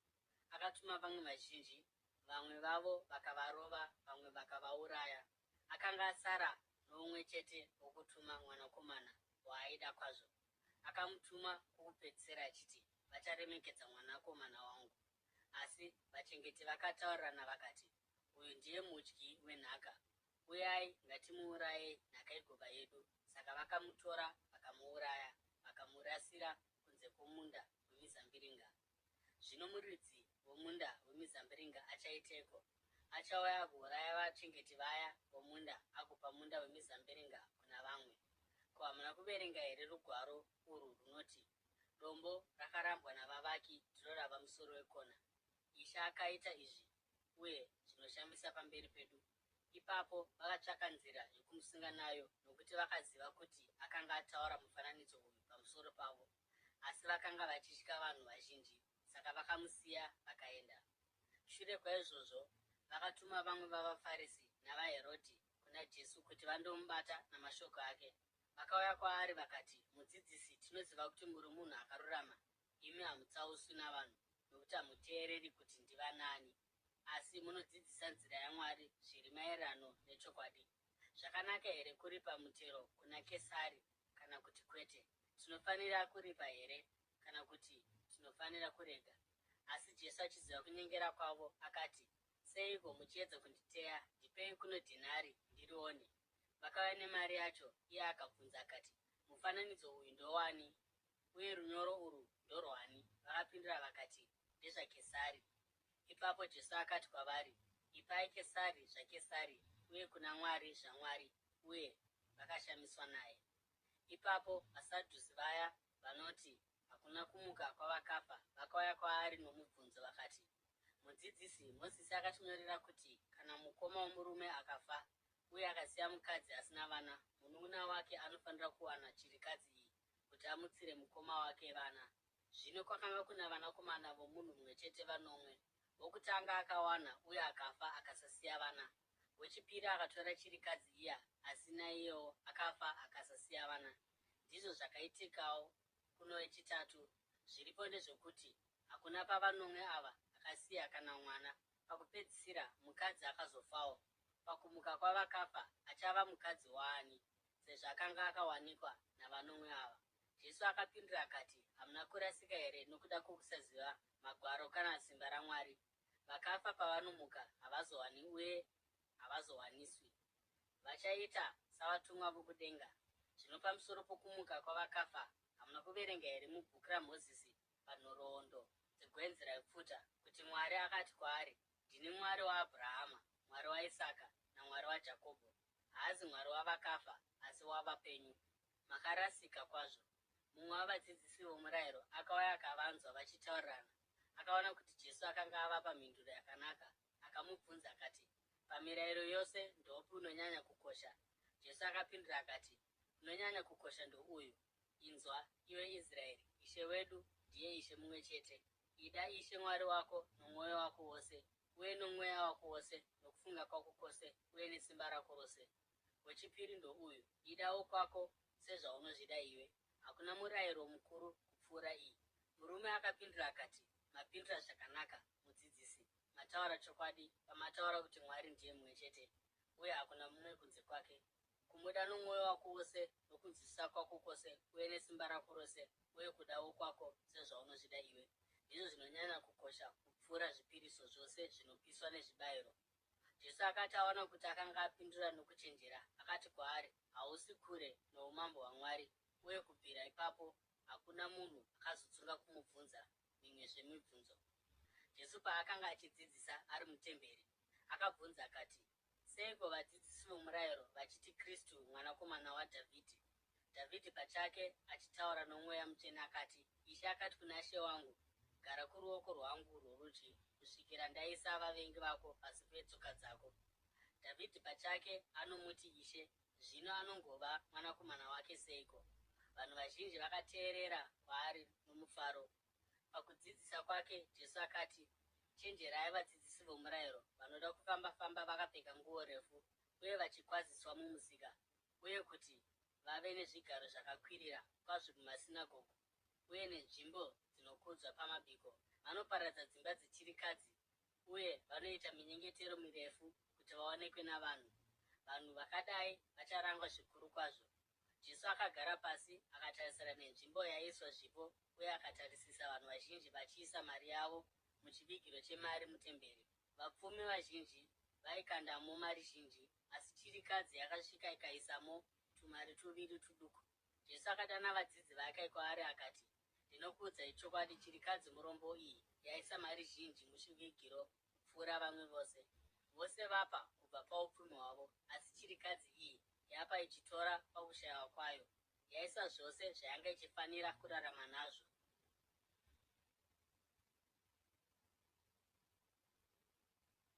Akatuma vamwe vazhinji, vamwe vavo vakavarova, vamwe vakavauraya. Akanga asara noumwe chete wokutuma, mwanakomana waaida kwazvo. Akamutuma kwokupedzisira achiti, vacharemekedza mwanakomana wangu. Asi vachengeti vakataurirana vakati, uyu ndiye mudyi wenhaka. Uyai, ngatimuurayei, nhaka igova yedu. Saka vakamutora vakamuuraya, vakamurasira kunze kwomunda wemizambiringa. Zvino muridzi womunda wemizambiringa achaiteiko? Achauya agouraya vachengeti vaya vomunda agopa munda wemizambiringa kuna vamwe. Ko, hamuna kuverenga here rugwaro urwu runoti, dombo rakarambwa navavaki ndiro rava musoro wekona? Ishe akaita izvi, uye zvinoshamisa pamberi pedu. Ipapo vakatsvaka nzira yokumusunga nayo, nokuti vakaziva kuti akanga ataura mufananidzo uyu pamusoro pavo. Asi vakanga vachitya vanhu vazhinji, saka vakamusiya vakaenda. Shure kwaizvozvo, vakatuma vamwe vavaFarisi navaHerodhi kuna Jesu kuti vandomubata namashoko ake. vakauya kwaari vakati, mudzidzisi, tinoziva kuti muri munhu akarurama, imi hamutsauswi navanhu nokuti hamuteereri kuti ndivanani, asi munodzidzisa nzira yaMwari zviri maererano nechokwadi. Zvakanaka here kuripa mutero kuna Kesari kana kuti kwete? Tinofanira kuripa here kana kuti tinofanira kurega? Asi Jesu achiziva kunyengera kwavo akati, seiko muchiedza kunditeya? Ndipei kuno dhinari ndirione. Vakauya nemari yacho. Iye akabvunza akati, mufananidzo uyu ndowani? Uye runyoro urwu ndorwani? Vakapindura vakati, ndezvaKesari. Ipapo Jesu akati kwavari, ipai Kesari zvaKesari, uye kuna Mwari zvaMwari. Uye vakashamiswa naye. Ipapo vaSadhusi, vaya vanoti hakuna kumuka kwavakafa, vakauya kwaari nomubvunzo vakati, mudzidzisi, Mozisi akatinyorera kuti kana mukoma womurume akafa uye akasiya mukadzi asina vana, munun'una wake anofanira kuwana chirikadzi iyi kuti amutsire mukoma wake vana. Zvino kwakanga kuna vanakomana vomunhu mumwe chete vanomwe. Wokutanga akawana uye akafa akasasiya vana. Wechipiri akatora chirikadzi iya, asi naiyewo akafa akasasiya vana. Ndizvo zvakaitikawo kuno wechitatu. Zviripo ndezvokuti hakuna pavanomwe ava akasiya kana mwana. Pakupedzisira mukadzi akazofawo. Pakumuka kwavakafa achava mukadzi waani, sezvo akanga akawanikwa navanomwe ava? Jesu akapindura akati, hamuna kurasika here nokuda kwokusaziva magwaro kana simba raMwari? Vakafa pavanomuka havazowani uye havazowaniswi. Vachaita savatumwa vokudenga. Zvino pamusoro pokumuka kwavakafa, hamuna kuverenga here mubhuku raMozisi panhoroondo dzegwenzi raipfuta kuti Mwari akati kwaari, ndini Mwari waAbhurahama, Mwari waIsaka naMwari waJakobho, haazi Mwari wavakafa asi wavapenyu. Makarasika kwazvo. Mumwe wavadzidzisi vomurayiro akauya akavanzwa vachitaurirana. Akaona kuti Jesu akanga avapa mhinduro yakanaka, akamubvunza akati, pamirayiro yose ndouphi unonyanya kukosha? Jesu akapindura akati, unonyanya kukosha ndouyu, inzwa, iwe Israeri, Ishe wedu ndiye Ishe mumwe chete. Ida Ishe Mwari wako nomwoyo wako wose, uye nomweya wako wose, nokufunga kwako kwose, uye nesimba rako rose. Wechipiri ndouyu, idawo kwako sezvaunozvida iwe. Hakuna murayiro mukuru kupfuura iyi. Murume akapindura akati, mapindura zvakanaka, mudzidzisi. Mataura chokwadi pamataura kuti Mwari ndiye mumwe chete, uye hakuna mumwe kunze kwake. Kumuda nomwoyo wako wose, nokunzwisisa kwako kwose, uye nesimba rako rose, uye kudawo kwako sezvaunozvida iwe, ndizvo zvinonyanya kukosha kupfuura zvipiriso zvose zvinopiswa nezvibayiro. Jesu akati aona kuti akanga apindura nokuchenjera, akati kwaari, hausi kure noumambo hwaMwari. Uye kubvira ipapo hakuna munhu akazotsunga kumubvunza mimwezve mibvunzo. Jesu paakanga achidzidzisa ari mutemberi, akabvunza akati, seiko vadzidzisi vomurayiro vachiti Kristu mwanakomana waDhavhidhi? Dhavhidhi pachake achitaura noMweya Mutsvene akati, Ishe akati kuna She wangu, gara kuruoko rwangu rworudyi kusvikira ndaisa vavengi vako pasi petsoka dzako. Dhavhidhi pachake anomuti Ishe, zvino anongova mwanakomana wake seiko? Vanhu vazhinji vakateerera kwaari nomufaro. Pakudzidzisa kwake, Jesu akati, chenjerai vadzidzisi vomurayiro vanoda kufamba-famba vakapfeka nguo refu uye vachikwaziswa mumusika, uye kuti vave nezvigaro zvakakwirira kwazvo mumasinagoge uye nenzvimbo dzinokudzwa pamabiko. Vanoparadza dzimba dzechirikadzi uye vanoita minyengetero mirefu kuti vaonekwe navanhu. Vanhu vakadai vacharangwa zvikuru kwazvo. Jesu akagara pasi akatarisana nenzvimbo yaiswa zvipo uye akatarisisa vanhu vazhinji vachiisa mari yavo muchivigiro chemari mutemberi. Vapfumi vazhinji vaikandamo mari zhinji, asi chirikadzi yakasvika ikaisamo tumari tuviri tuduku. Jesu akadana vadzidzi vake kwaari akati, ndinokuudzai chokwadi, chirikadzi murombo iyi yaisa mari zhinji muchivigiro kupfuura vamwe vose. Vose vapa kubva paupfumi hwavo, asi chirikadzi iyi yapa ichitora pakushayiwa kwayo. Yaisa zvose zvayanga ichifanira kurarama nazvo.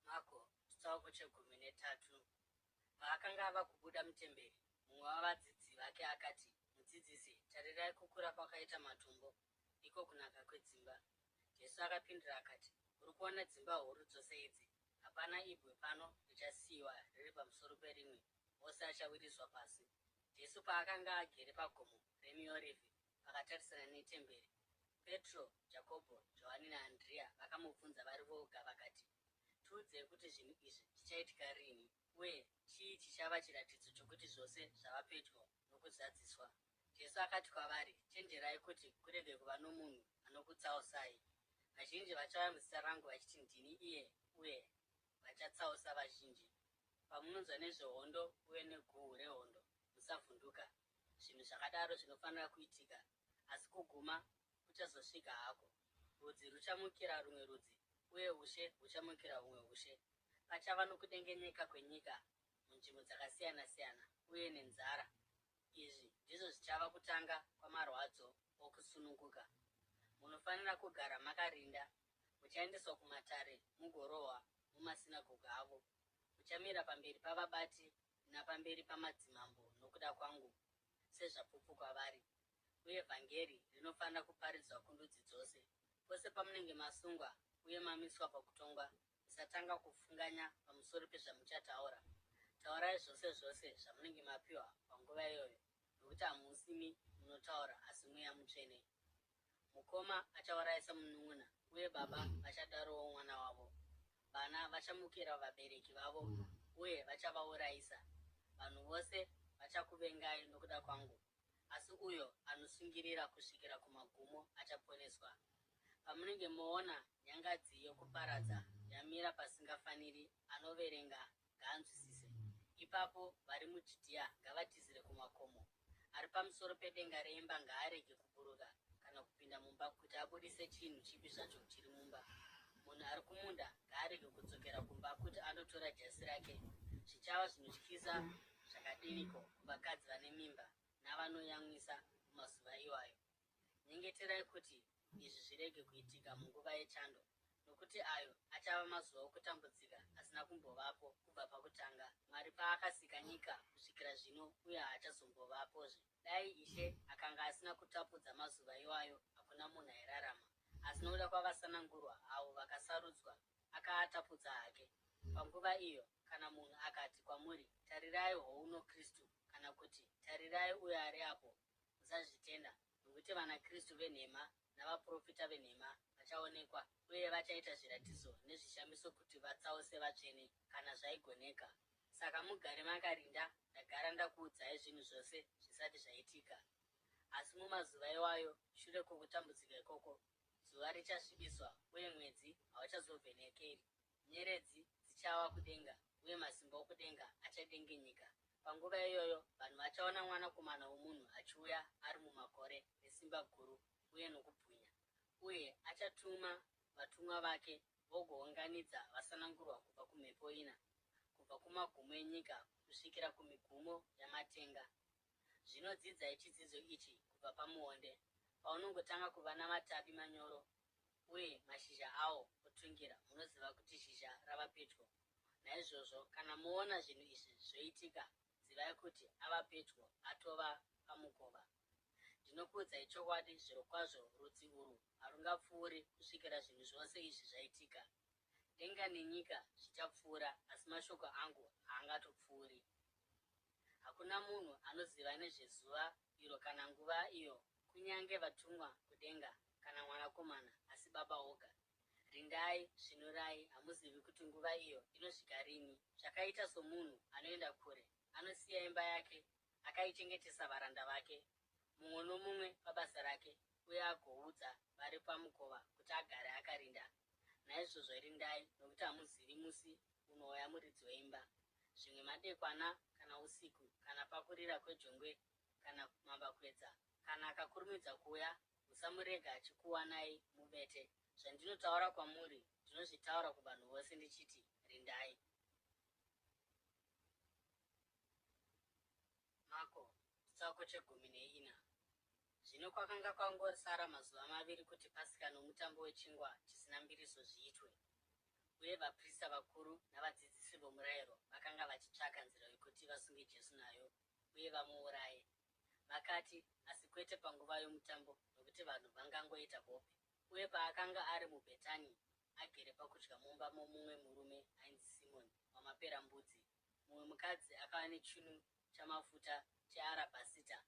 Mako chitsauko chegumi netatu. Paakanga ava kubuda mutemberi, mumwe wavadzidzi vake akati, mudzidzisi, tarirai kukura kwakaita matombo, iko kunaka kwedzimba. Jesu akapindura akati, uri kuona dzimba huru dzose idzi? Hapana ibwe pano richasiyiwa riri pamusoro perimwe, ose achawirizwa pasi. Jesu paakanga agere pagomo reMiorivhi pakatarisana netemberi, Petro, Jakobho, Johani naAndrea vakamubvunza vari voga vakati, tiudzei kuti zvinhu izvi zvichaitika rini, uye chii chichava chiratidzo chokuti zvose zvava pedyo nokuzadziswa? Jesu akati kwavari, chenjerai kuti kurege kuva nomunhu anokutsausai. Vazhinji vachauya muzita rangu vachiti ndini iye, uye vachatsausa vazhinji. Pamunonzwa nezvehondo uye neguhu rehondo, musavhunduka. Zvinhu zvakadaro zvinofanira kuitika, asi kuguma kuchazosvika hako. Rudzi ruchamukira rumwe rudzi, uye ushe huchamukira humwe ushe. Pachava nokudengenyeka kwenyika munzvimbo dzakasiyana-siyana, uye nenzara. Izvi ndizvo zvichava kutanga kwamarwadzo okusununguka. Munofanira kugara makarinda, muchaendeswa kumatare mugorohwa mumasinagoge avo. Muchamira pamberi pavabati napamberi pamadzimambo nokuda kwangu, sezvapupu kwavari. Uye vhangeri rinofanira kuparidzwa kundudzi dzose. Pose pamunenge masungwa uye mamiswa pakutongwa, musatanga kufunganya pamusoro pezvamuchataura. Taurai zvose zvose zvamunenge mapiwa panguva iyoyo, nokuti hamusimi munotaura asi Mweya Mutsvene. Mukoma achaurayisa munun'una, uye baba vachadarowo mwana wavo. Vana vachamukira vabereki vavo, uye vachavaurayisa. Vanhu vose vachakuvengai nokuda kwangu, asi uyo anosungirira kusvikira kumagumo achaponeswa. Pamunenge moona nyangadzi yokuparadza yamira pasingafaniri, anoverenga ngaanzwisise. Ipapo vari muJudhea ngavatizire kumakomo. Ari pamusoro pedenga reimba ngaarege kuburuka kana kupinda mumba kuti abudise chinhu chipi zvacho chiri mumba. Munhu ari kumunda ngaarege kudzokera kumba kuti andotora jasi rake. Zvichava zvinotyisa zvakadiniko kuvakadzi vane mimba navanoyamwisa mumazuva iwayo. Nyengeterai kuti izvi zvirege kuitika munguva yechando, nokuti ayo achava mazuva okutambudzika asina kumbovapo kubva pakutanga, Mwari paakasika nyika kusvikira zvino, uye haachazombovapozve. Dai Ishe akanga asina kutapudza mazuva iwayo, hakuna munhu airarama. Asi nokuda kwavasanangurwa avo vakasarudzwa, akaatapudza hake. Panguva iyo, kana munhu akati kwamuri, tarirai houno Kristu, kana kuti tarirai uyo ari apo, musazvitenda, nokuti vanaKristu venhema navaprofita venhema vachaonekwa, uye vachaita zviratidzo nezvishamiso kuti vatsause vatsvene, kana zvaigoneka. Saka mugare makarinda, ndagara ndakuudzai zvinhu zvose zvisati zvaitika. Asi mumazuva iwayo, shure kwokutambudzika ikoko, zuva richasvibiswa, uye mwedzi hauchazovhenekeri. Nyeredzi dzichawa kudenga, uye masimba okudenga achadengenyeka. Panguva iyoyo, vanhu vachaona Mwanakomana woMunhu achiuya ari mumakore nesimba guru uye nokubwinya. Uye achatuma vatumwa vake vogounganidza vasanangurwa kubva kumhepo ina, kubva kumagumo enyika kusvikira kumigumo yamatenga. Zvino dzidzai chidzidzo ichi kubva pamuonde. Paunongotanga kuva namatavi manyoro uye mashizha awo otungira, munoziva kuti zhizha rava pedyo. Naizvozvo, kana muona zvinhu izvi zvoitika, zivai kuti ava pedyo, atova pamukova. Ndinokuudzai chokwadi, zvirokwazvo rudzi urwu harungapfuuri kusvikira zvinhu zvose izvi zvaitika. Denga nenyika zvichapfuura, asi mashoko angu haangatopfuuri. Hakuna munhu anoziva nezvezuva iro kana nguva iyo, kunyange vatumwa kudenga kana Mwanakomana, asi Baba oga. Rindai, svinurai, hamuzivi kuti nguva iyo inosvika rini. Zvakaita somunhu anoenda kure, anosiya imba yake, akaichengetesa varanda vake, mumwe nomumwe pabasa rake, uye agoudza vari pamukova kuti agare akarinda. Naizvozvo rindai, nokuti hamuzivi musi unouya muridzi weimba, zvimwe madekwana kana usiku, kana pakurira kwejongwe, kana mambakwedza. Kana akakurumidza kuuya, musamurega achikuwanai mubete. Zvandinotaura kwamuri, ndinozvitaura kuvanhu vose ndichiti, rindai. Mako, chitsauko che14. Zvino kwakanga kwangosara mazuva maviri kuti Pasika nomutambo wechingwa chisina mbiriso zviitwe. Uye vaprista vakuru navadzidzisi vomurayiro vakanga vachitsvaka nzira yokuti vasunge Jesu nayo uye vamuuraye. Vakati, asi kwete panguva yomutambo, nokuti vanhu vangangoita bope. Uye paakanga ari muBhetani, agere pakudya mumba momumwe murume ainzi Simoni wamaperembudzi, mumwe mukadzi akava nechinu chamafuta chearabhasita,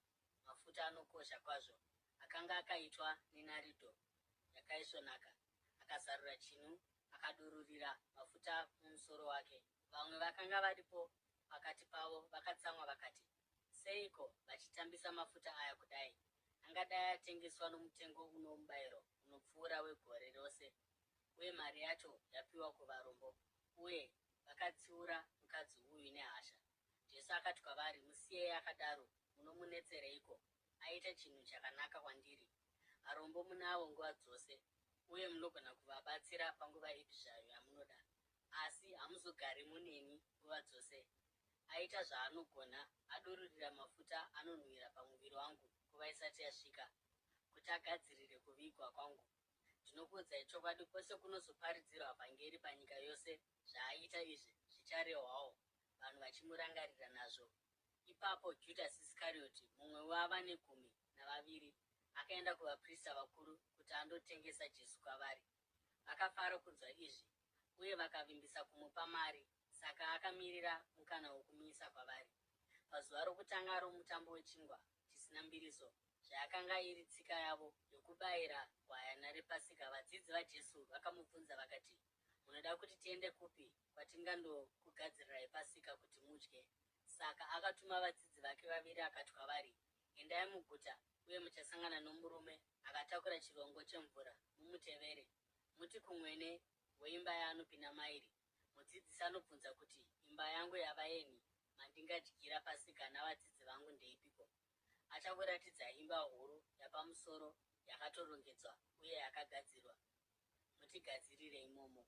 mafuta anokosha kwazvo akanga akaitwa nenaridho yakaisvonaka. Akazarura chinu akadururira mafuta mumusoro wake. Vamwe vakanga varipo pakati pavo vakatsamwa vakati, seiko vachitambisa mafuta aya kudai? Angadai atengeswa nomutengo uno mubayiro unopfuura wegore rose, uye mari yacho yapiwa kuvarombo. Uye vakatsiura mukadzi uyu nehasha. Jesu akati kwavari, musiyei akadaro, munomunetsereiko? Aita chinhu chakanaka kwandiri. Varombo munavo nguva dzose, uye munogona kuvabatsira panguva ipi zvayo yamunoda, asi hamuzogari muneni nguva dzose. Aita zvaanogona, adururira mafuta anonhuhwira pamuviri wangu nguva isati yasvika, kuti agadzirire kuvigwa kwangu. Ndinokuudzai chokwadi, kwose kunozoparidzirwa vhangeri panyika yose, zvaaita izvi zvicharehwawo, vanhu vachimurangarira nazvo. Ipapo Judhasi Iskarioti, mumwe wavane 12, akaenda kuvaprista vakuru kuti andotengesa Jesu kwavari. Vakafara kunzwa izvi, uye vakavimbisa kumupa mari. Saka akamirira mukana wokumisa kwavari. Pazuva rokutanga romutambo wechingwa chisina mbiriso, zvayakanga iri tsika yavo yokubayira gwayana rePasika, vadzidzi vaJesu vakamubvunza vakati, munoda kuti tiende kupi kwatingandokugadzirirai Pasika kuti mudye? Saka akatuma vadzidzi vake 2 akati kwavari, endai muguta, uye muchasangana nomurume akatakura chirongo chemvura. Mumutevere. Muti kumwene weimba yaanopinda mairi, mudzidzisi anobvunza kuti, imba yangu yavaeni mandingadyira Pasika navadzidzi vangu ndeipiko? Achakuratidzai imba huru yapamusoro yakatorongedzwa uye yakagadzirwa. Mutigadzirire imomo.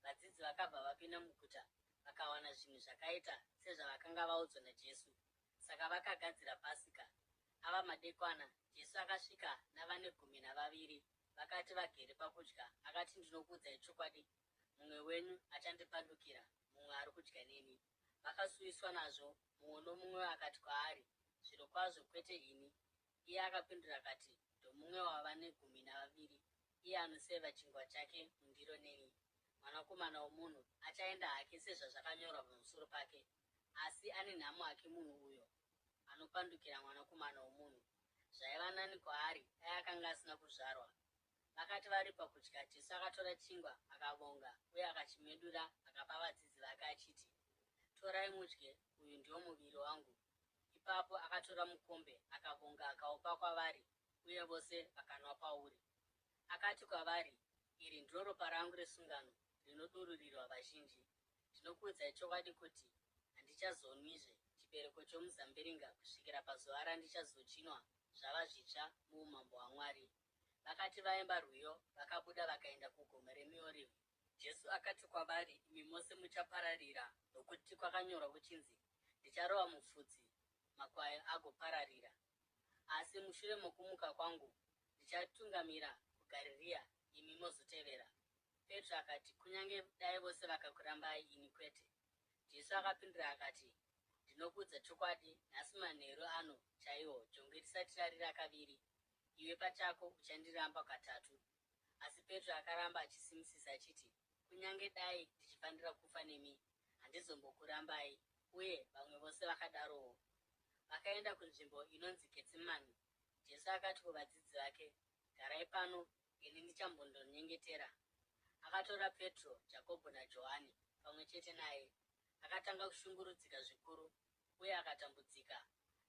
Vadzidzi vakabva vapinda muguta, vakawana zvinhu zvakaita sezvavakanga vaudzwa naJesu. Saka vakagadzira Pasika. Ava madekwana, Jesu akasvika navane 12. Vakati vagere pakudya, akati, ndinokuudzai chokwadi, mumwe wenyu achandipandukira, mumwe ari kudya neni. Vakasuwiswa nazvo. Mumwe nomumwe akati kwaari, zvirokwazvo kwete ini. Iye akapindura akati, ndomumwe wavane 12, iye anoseva chingwa chake mundiro neni. Mwanakomana womunhu achaenda hake sezvazvakanyorwa pamusoro pake, asi ane nhamo hake munhu uyo anopandukira mwanakomana womunhu. Zvaiva nani kwaari dai akanga asina kuzvarwa. Vakati vari pakudya, Jesu akatora chingwa akavonga uye akachimedura akapa vadzidzi vake achiti, torai mudye, uyu ndio muviri wangu. Ipapo akatora mukombe akavonga akaupa kwavari, uye vose vakanwa pauri. Akati kwavari, iri ndiro ropa rangu resungano rinodururirwa vazhinji. Ndinokuudzai chokwadi kuti handichazonwizve chibereko chomuzambiringa kusvikira pazuva randichazochinwa zvava zvitsva muumambo hwaMwari. Vakati vaimba rwiyo, vakabuda vakaenda kugomo reMiorivhi. Jesu akati kwavari, imi mose muchapararira, nokuti kwakanyorwa kuchinzi, ndicharova mufudzi, makwai agopararira. Asi mushure mokumuka kwangu, ndichatungamira kuGarirea, imi mozotevera. Petro akati, kunyange dai vose vakakurambai, ini kwete. Jesu akapindura akati, ndinokuudza chokwadi, nhasi manheru ano chaiwo, jongwe risati rarira kaviri, iwe pachako uchandiramba katatu. Asi Petro akaramba achisimisisa achiti, kunyange dai ndichifanira kufa nemi, handizombokurambai. Uye vamwe vose vakadarowo. Vakaenda kunzvimbo inonzi Getsemani. Jesu akati kuvadzidzi vake, garai pano, ini ndichambondonyengetera. Akatora Petro, Jakobho naJohani pamwe chete naye. Akatanga kushungurudzika zvikuru, uye akatambudzika.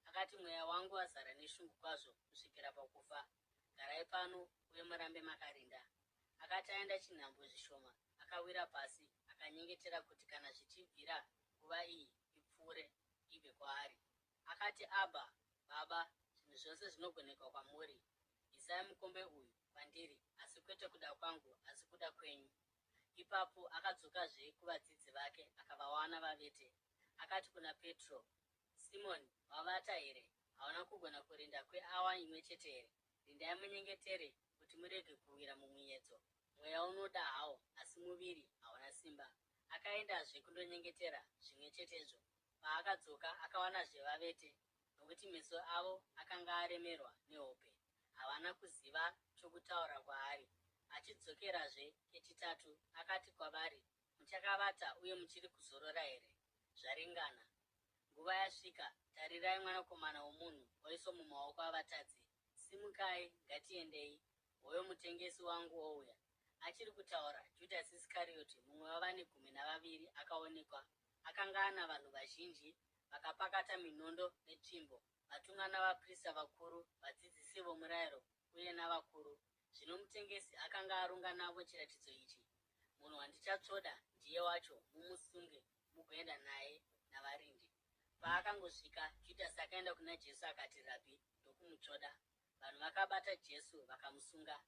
Akati, mweya wangu wazara neshungu kwazvo kusvikira pakufa. Garai pano uye murambe makarinda. Akati aenda chinhambwe zvishoma, akawira pasi, akanyengetera kuti kana zvichibvira nguva iyi ipfuure ibve kwaari. Akati, Abba, Baba, zvinhu zvose zvinogoneka kwamuri. Isai mukombe uyu kwandiri, asi kwete kuda kwangu, asi kuda kwenyu. Ipapo akadzokazve kuvadzidzi vake akavawana vavete. Akati kuna Petro, Simoni, wavata here? Hauna kugona kurinda kweawa imwe chete here? Rindai munyengetere kuti murege kuwira mumiedzo. Mweya unoda hawo, asi muviri hauna simba. Akaendazve kundonyengetera zvimwe chetezvo. Paakadzoka akawanazve vavete, nokuti meso avo akanga aremerwa nehope. Havana kuziva chokutaura kwaari. Achidzokerazve kechitatu, akati kwavari, muchakavata uye muchiri kuzorora here? Zvaringana. Nguva yasvika, tarirai Mwanakomana woMunhu oiswa mumaoko avatadzi. Simukai, ngatiendei. Hoyo mutengesi wangu ouya. Achiri kutaura, Judhasi Iskarioti, mumwe wavane 12, akaonekwa. Akanga ana vanhu vazhinji, vakapakata minondo netsvimbo, vatunga navaprista vakuru, vadzidzisi vomurayiro uye navakuru. Zvino mutengesi akanga aronga navo chiratidzo ichi: munhu wandichatsvoda ndiye wacho, mumusunge mugoenda naye navarindi. Paakangosvika, Judhasi akaenda kuna Jesu akati, Rabhi, ndokumutsvoda. Vanhu vakabata Jesu vakamusunga.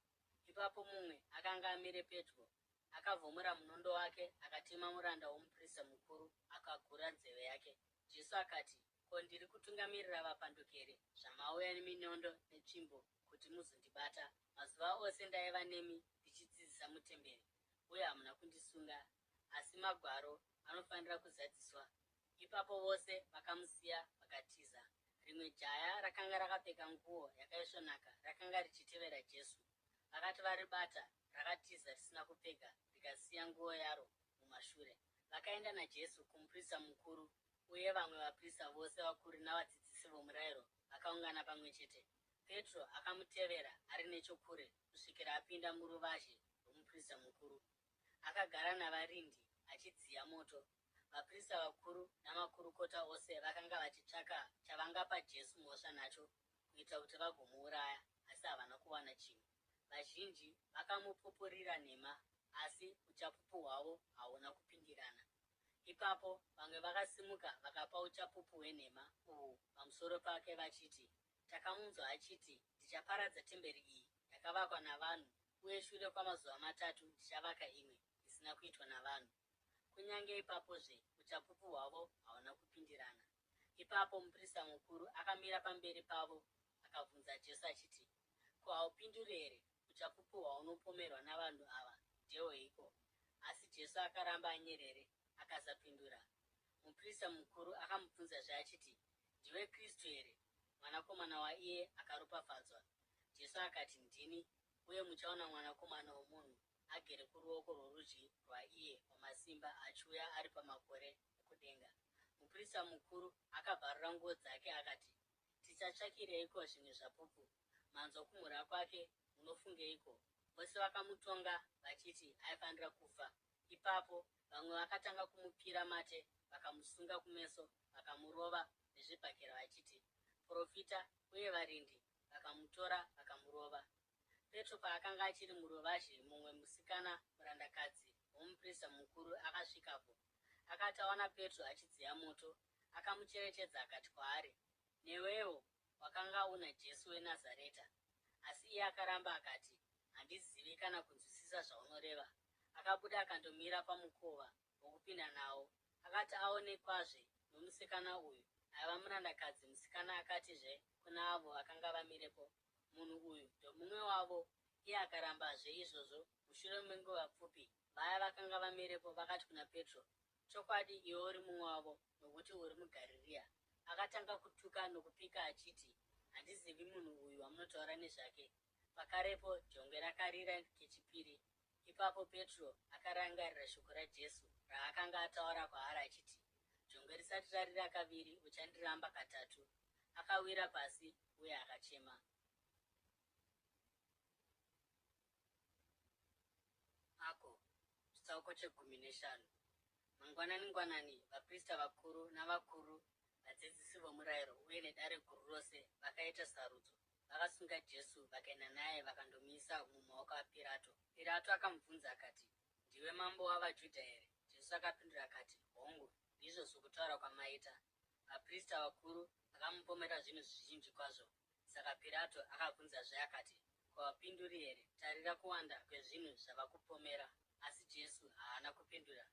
Ipapo mumwe akanga amire pedyo akavhomora munondo wake, akatema muranda womuprista mukuru, akagura nzeve yake. Jesu akati, ko, ndiri kutungamirira vapanduki here, zvamauya neminondo netsvimbo kuti muzondibata? Mazuva ose ndaiva nemi ndichidzidzisa mutemberi, uye hamuna kundisunga, asi magwaro anofanira kuzadziswa. Ipapo vose vakamusiya vakatiza. Rimwe jaya rakanga rakapfeka nguo yakaisvonaka rakanga richitevera Jesu. Vakati varibata, rakatiza risina kupfeka, rikasiya nguo yaro mumashure. Vakaenda naJesu kumuprista mukuru, uye vamwe vaprista vose vakuru navadzidzisi vomurayiro vakaungana pamwe chete. Petro akamutevera ari nechokure kusvikira apinda muruvazhe rwomuprista mukuru. Akagara navarindi achidziya moto. Vaprista vakuru namakurukota ose vakanga vachitsvaka chavangapa Jesu mhosva nacho kuita kuti vagomuuraya, asi havana kuwana chinhu. Vazhinji vakamupupurira nhema, asi uchapupu hwavo hauna kupindirana. Ipapo vamwe vakasimuka vakapa uchapupu hwenhema uhu pamusoro pake vachiti, takamunzwa achiti, ndichaparadza temberi iyi yakavakwa navanhu, uye shure kwamazuva 3 ndichavaka imwe isina kuitwa navanhu. Kunyange ipapozve uchapupu hwavo hauna kupindirana. Ipapo muprista mukuru akamira pamberi pavo akabvunza Jesu achiti, ko, haupinduri here? Uchapupu hwaunopomerwa navanhu ava ndehweiko? Asi Jesu akaramba anyerere akasapindura. Muprista mukuru akamubvunzazve achiti, ndiwe Kristu here, mwanakomana waiye akaropafadzwa? Jesu akati, ndini, uye muchaona Mwanakomana woMunhu agere kuruoko rworudyi rwaiye wamasimba achiuya ari pamakore okudenga. Muprista mukuru akabvarura nguo dzake akati, tichatsvakireiko zvimwe zvapupu? Manzwa kumhura kwake munofungeiko? Vose vakamutonga vachiti aifanira kufa. Ipapo vamwe vakatanga kumupira mate, vakamusunga kumeso, vakamurova nezvibhakera vachiti, profita, uye varindi vakamutora vakamurova. Petro paakanga achiri muruvazhe, mumwe musikana murandakadzi womuprista mukuru akasvikapo. Akati aona Petro achidziya moto, akamucherechedza akati kwaari, newewo wakanga una Jesu weNazareta. Asi iye akaramba akati, handizivi kana kunzwisisa zvaunoreva. Akabuda akandomira pamukova wokupinda nawo. Akati aonekwazve nomusikana uyu aiva murandakadzi, musikana akatizve kuna avo vakanga vamirepo, munhu uyu ndomumwe wavo. Iye akarambazve izvozvo. Mushure menguva pfupi, vaya vakanga vamirepo vakati kuna Petro, chokwadi iwe uri mumwe wavo, nokuti uri muGarirea. Akatanga kutuka nokupika achiti, handizivi munhu uyu wamunotaura nezvake. Pakarepo jongwe rakarira kechipiri. Ipapo Petro akarangarira shoko raJesu raakanga ataura kwaari achiti, jongwe risati rarira kaviri uchandiramba katatu. Akawira pasi uye akachema. Ako, chitsauko 15. Mangwanani-ngwanani, vaprista vakuru navakuru, vadzidzisi vomurayiro uye nedare guru rose vakaita sarudzo. Vakasunga Jesu vakaenda naye vakandomisa mumaoko aPirato. Pirato akamubvunza akati, ndiwe mambo wavaJudha here? Jesu akapindura akati, hongu, ndizvo sokutaura kwamaita. Vaprista vakuru vakamupomera zvinhu zvizhinji kwazvo. Saka Pirato akabvunzazve akati, kwavapinduri here? Tarira kuwanda kwezvinhu zvavakupomera. Asi Jesu haana kupindura,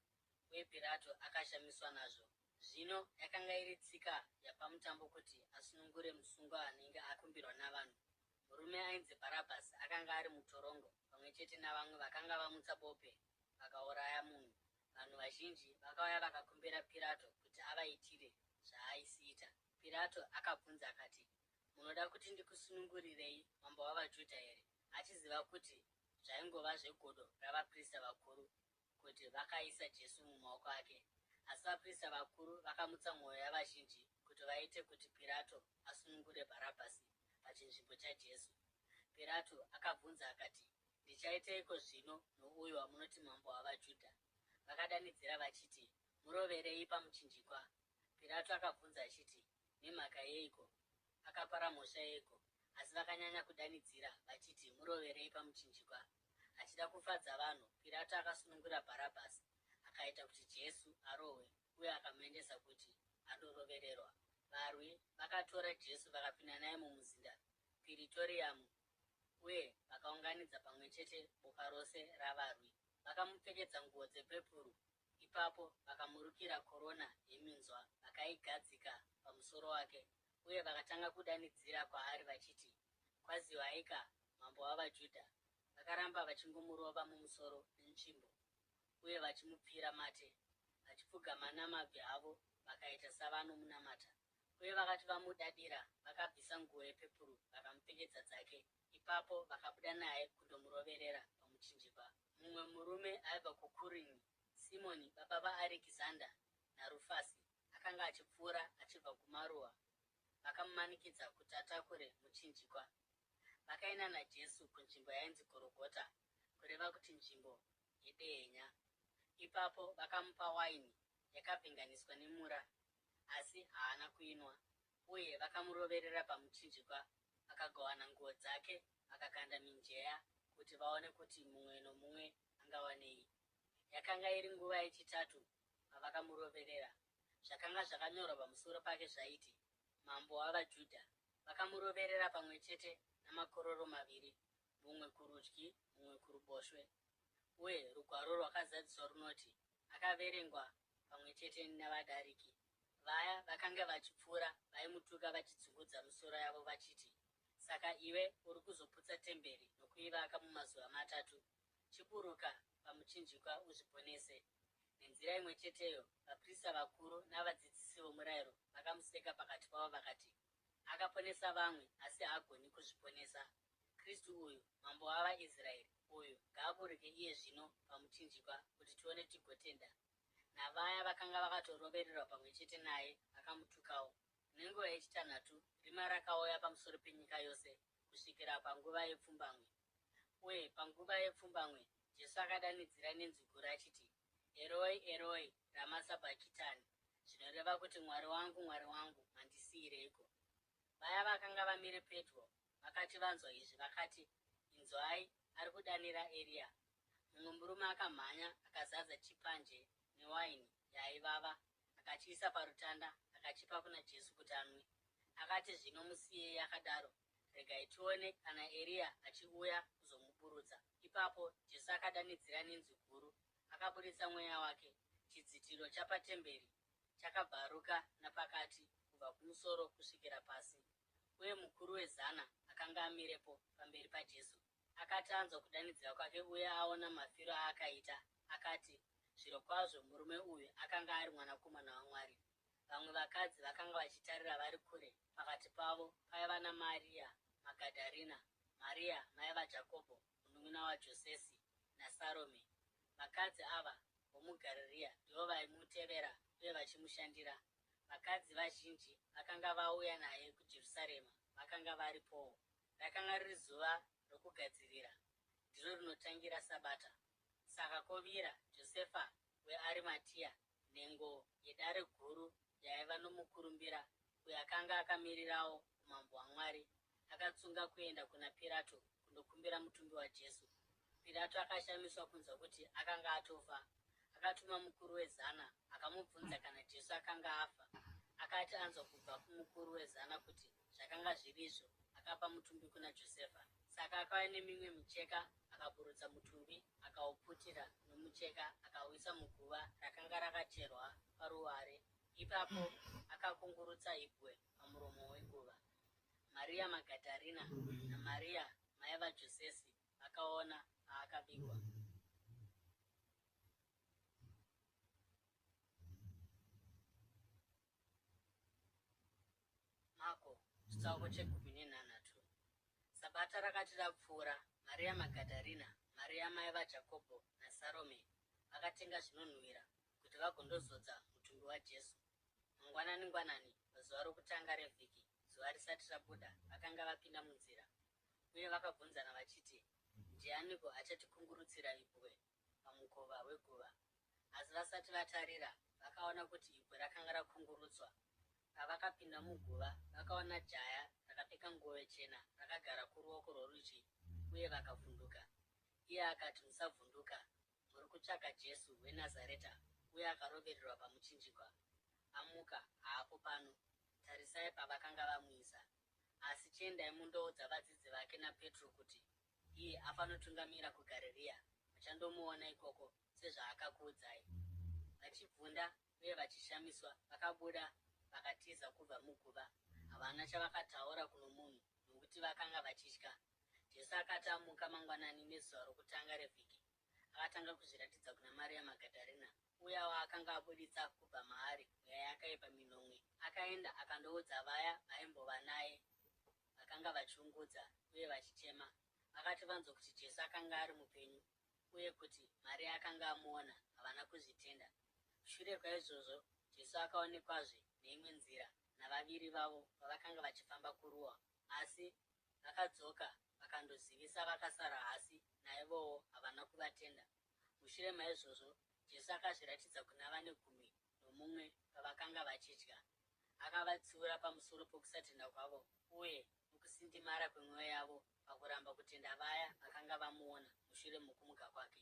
uye Pirato akashamiswa nazvo. Zvino yakanga iri tsika yapamutambo kuti asunungure musungwa anenge akumbirwa navanhu. Murume ainzi Bharabhasi akanga ari mutorongo, pamwe chete navamwe vakanga vamutsa bope vakauraya munhu. Vanhu vazhinji vakauya vakakumbira Pirato kuti avaitire zvaaisiita. Pirato akabvunza akati, munoda kuti ndikusunungurirei mambo wavaJudha here? Achiziva kuti zvaingova zvegodo ravaprista vakuru kuti vakaisa Jesu mumaoko ake. Asi vaprista vakuru vakamutsa mwoyo yavazhinji kuti vaite kuti Pirato asunungure Bharabhasi pachinzvimbo chaJesu. Pirato akabvunza akati, ndichaiteiko zvino nouyo wamunoti mambo wavaJudha? Vakadanidzira vachiti, muroverei pamuchinjikwa. Pirato akabvunza achiti, nemhaka yeiko? Akapara mhosva yeiko? Asi vakanyanya kudanidzira vachiti, muroverei pamuchinjikwa. Achida kufadza vanhu, Pirato akasunungura Bharabhasi, akaita kuti Jesu arohwe uye akamuendesa kuti andorovererwa. Varwi vakatora Jesu vakapinda naye mumuzinda Piritoriamu uye vakaunganidza pamwe chete boka rose ravarwi. Vakamupfekedza nguo dzepepuru. Ipapo vakamurukira korona yeminzwa vakaigadzika pamusoro wake uye vakatanga kudanidzira kwaari vachiti, kwaziwaika mambo wavaJudha. Vakaramba vachingomurova mumusoro netsvimbo uye vachimupfira mate, vachipfugama namabvi avo vakaita savanomunamata. Uye vakati vamudadira, vakabvisa nguo yepepuru vakamupfekedza dzake. Ipapo vakabuda naye kundomuroverera pamuchinjikwa. Mumwe murume aibva kuKurini, Simoni baba vaArekizanda naRufasi, akanga achipfuura achibva kumaruwa. Vakamumanikidza kuti atakure muchinjikwa. Vakaenda naJesu kunzvimbo yainzi Gorogota, kureva kuti nzvimbo yedehenya. Ipapo vakamupa waini yakavhenganiswa nemura, asi haana kuinwa. Uye vakamuroverera pamuchinjikwa, vakagawana nguo dzake, vakakanda mijenya kuti vaone kuti mumwe nomumwe angawanei. Yakanga iri nguva yechitatu pavakamuroverera. Zvakanga zvakanyorwa pamusoro pake zvaiti, mambo wavaJudha. Vakamuroverera pamwe chete namakororo maviri, mumwe kurudyi, mumwe kuruboshwe. Uye rugwaro rwakazadziswa runoti, akaverengwa pamwe chete navadariki. Vaya vakanga vachipfuura vaimutuka vachidzungudza misoro yavo vachiti, saka iwe uri kuzoputsa temberi nokuivaka mumazuva matatu. Chiburuka pamuchinjikwa uzviponese. Nenzira imwe cheteyo, vaprista vakuru navadzidzisi vomurayiro vakamuseka pakati pavo vakati, akaponesa vamwe asi haagoni kuzviponesa. Kristu uyu, mambo wavaIsraeri, uyu ngaaburuke iye zvino pamuchinjikwa kuti tione tigotenda. Navaya vakanga vakatorovererwa pamwe chete naye vakamutukawo. Nenguva yechitanhatu, rima rakauya pamusoro penyika yose kusvikira panguva yepfumbamwe. Uye panguva yepfumbamwe, Jesu akadanidzira nenzwi guru achiti, Eroi, Eroi, rama sabhakitani, zvinoreva kuti Mwari wangu, mandisiyireiko? Vaya vakanga vamire pedyo vakati vanzwa izvi vakati, inzwai, ari kudanira Eria. Mumwe murume akamhanya akazadza chipanje newaini yaivava, akachiisa parutanda, akachipa kuna Jesu kuti anwe. Akati, zvino musiyei akadaro, regai tione kana Eria achiuya kuzomuburutsa. Ipapo Jesu akadanidzira nenzwi guru, akabudisa mweya wake. Chidzitiro chapatemberi chakabvaruka napakati kubva kumusoro kusvikira pasi. Uye mukuru wezana akanga amirepo pamberi paJesu akati anzwa kudanidzira kwake uye aona mafiro aakaita, akati, zvirokwazvo murume uyu akanga ari mwanakomana waMwari. Vamwe vakadzi vakanga vachitarira vari kure. Pakati pavo paiva naMaria Magadharina, Maria mai vaJakobho munun'una waJosesi, naSarome. Vakadzi ava vomuGarirea ndivo vaimutevera uye vachimushandira. Vakadzi vazhinji vakanga vauya naye kuJerusarema vakanga varipowo. Rakanga riri zuva rokugadzirira, ndiro rinotangira Sabata. Saka kovira Josefa weArimatia, nhengo yedare guru yaiva nomukurumbira, uyo akanga akamirirawo umambo hwaMwari, akatsunga kuenda kuna Pirato kundokumbira mutumbi waJesu. Pirato akashamiswa kunzwa kuti akanga atofa. Akatuma mukuru wezana akamubvunza kana Jesu akanga afa. Akati anzwa kubva kumukuru wezana kuti zvakanga zvirizvo, akapa mutumbi kuna Josefa. Saka akauya nemimwe micheka, akaburutsa mutumbi, akauputira nomucheka, akauisa muguva rakanga rakacherwa paruware. Ipapo akakungurutsa ibwe pamuromo weguva. Maria Magadharina naMaria mai vaJosesi vakaona paakavigwa. Mako chitsauko che13. Sabata rakati rapfuura, Maria Magadharina, Maria mai vaJakobho naSarome vakatenga zvinonhuhwira kuti vagondozodza mutumbi waJesu. Mangwanani pazuva rokutanga revhiki, zuva risati rabuda, vakanga vapinda munzira uye vakabvunzana vachiti, ndianiko achatikungurutsira ibwe pamukova weguva? Asi vasati vatarira, vakaona kuti ibwe rakanga rakungurutswa. Pavakapinda muguva, vakaona jaya rakapfeka nguo chena rakagara kuruoko rworudyi uye vakavhunduka. Iye akati, musavhunduka, muri kutsvaka Jesu weNazareta, uye akarovererwa pamuchinjikwa. Amuka, haapo pano. Tarisai pavakanga vamuisa. Asi chiendai mundoudza vadzidzi vake naPetro kuti iye afanotungamira kuGarirea. Muchandomuona ikoko sezvaakakuudzai. Vachibvunda uye vachishamiswa, vakabuda vakatiza kubva muguva. Havana chavakataura kuno munhu, nokuti vakanga vachitya. Jesu akati amuka mangwanani nezuva rokutanga revhiki, akatanga kuzviratidza kuna Maria Magadharena, uya waakanga abuditsa kubva maari mweya yakaipa minomwe. Akaenda akandoudza vaya vaimbova naye, vakanga vachiungudza uye vachichema. Vakati vanzwa kuti Jesu akanga ari mupenyu uye kuti Maria akanga amuona, havana kuzvitenda. Shure kwaizvozvo, Jesu akaonekwazve neimwe nzira navaviri vavo pavakanga vachifamba kuruwa, asi vakadzoka vakandozivisa vakasara hasi, naivowo havana kuvatenda. Mushure maizvozvo, Jesu akazviratidza kuna vane 11 pavakanga vachitya. Akavatsiura pamusoro pokusatenda kwavo uye nokusindimara kwemwoyo yavo pakuramba kutenda vaya vakanga vamuona mushure mokumuka kwake.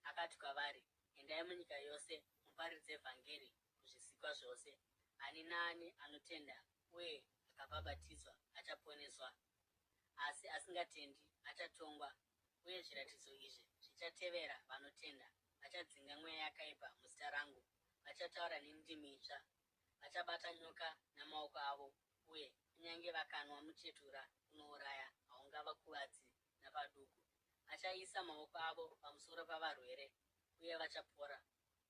Akati kwavari, endai munyika yose muparidze vhangeri kuzvisikwa zvose. Ani naani anotenda uye akabhabhatidzwa achaponeswa, asi asingatendi achatongwa. Uye zviratidzo izvi zvichatevera vanotenda: vachadzinga mweya yakaipa muzita rangu, vachataura nendimi itsva, vachabata nyoka namaoko avo, uye kunyange vakanwa muchetura unouraya haungavakuvadzi napaduku. Vachaisa maoko avo pamusoro pavarwere uye vachapora.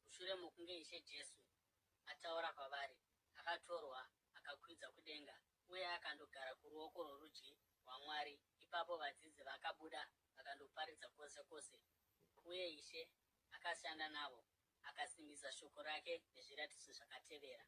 Mushure mokunge Ishe Jesu ataura kwavari, akatorwa akakwidza kudenga uye akandogara kuruoko rworudyi rwaMwari. Ipapo vadzidzi vakabuda vakandoparidza kwose kwose, uye Ishe akashanda navo, akasimbisa shoko rake nezviratidzo zvakatevera.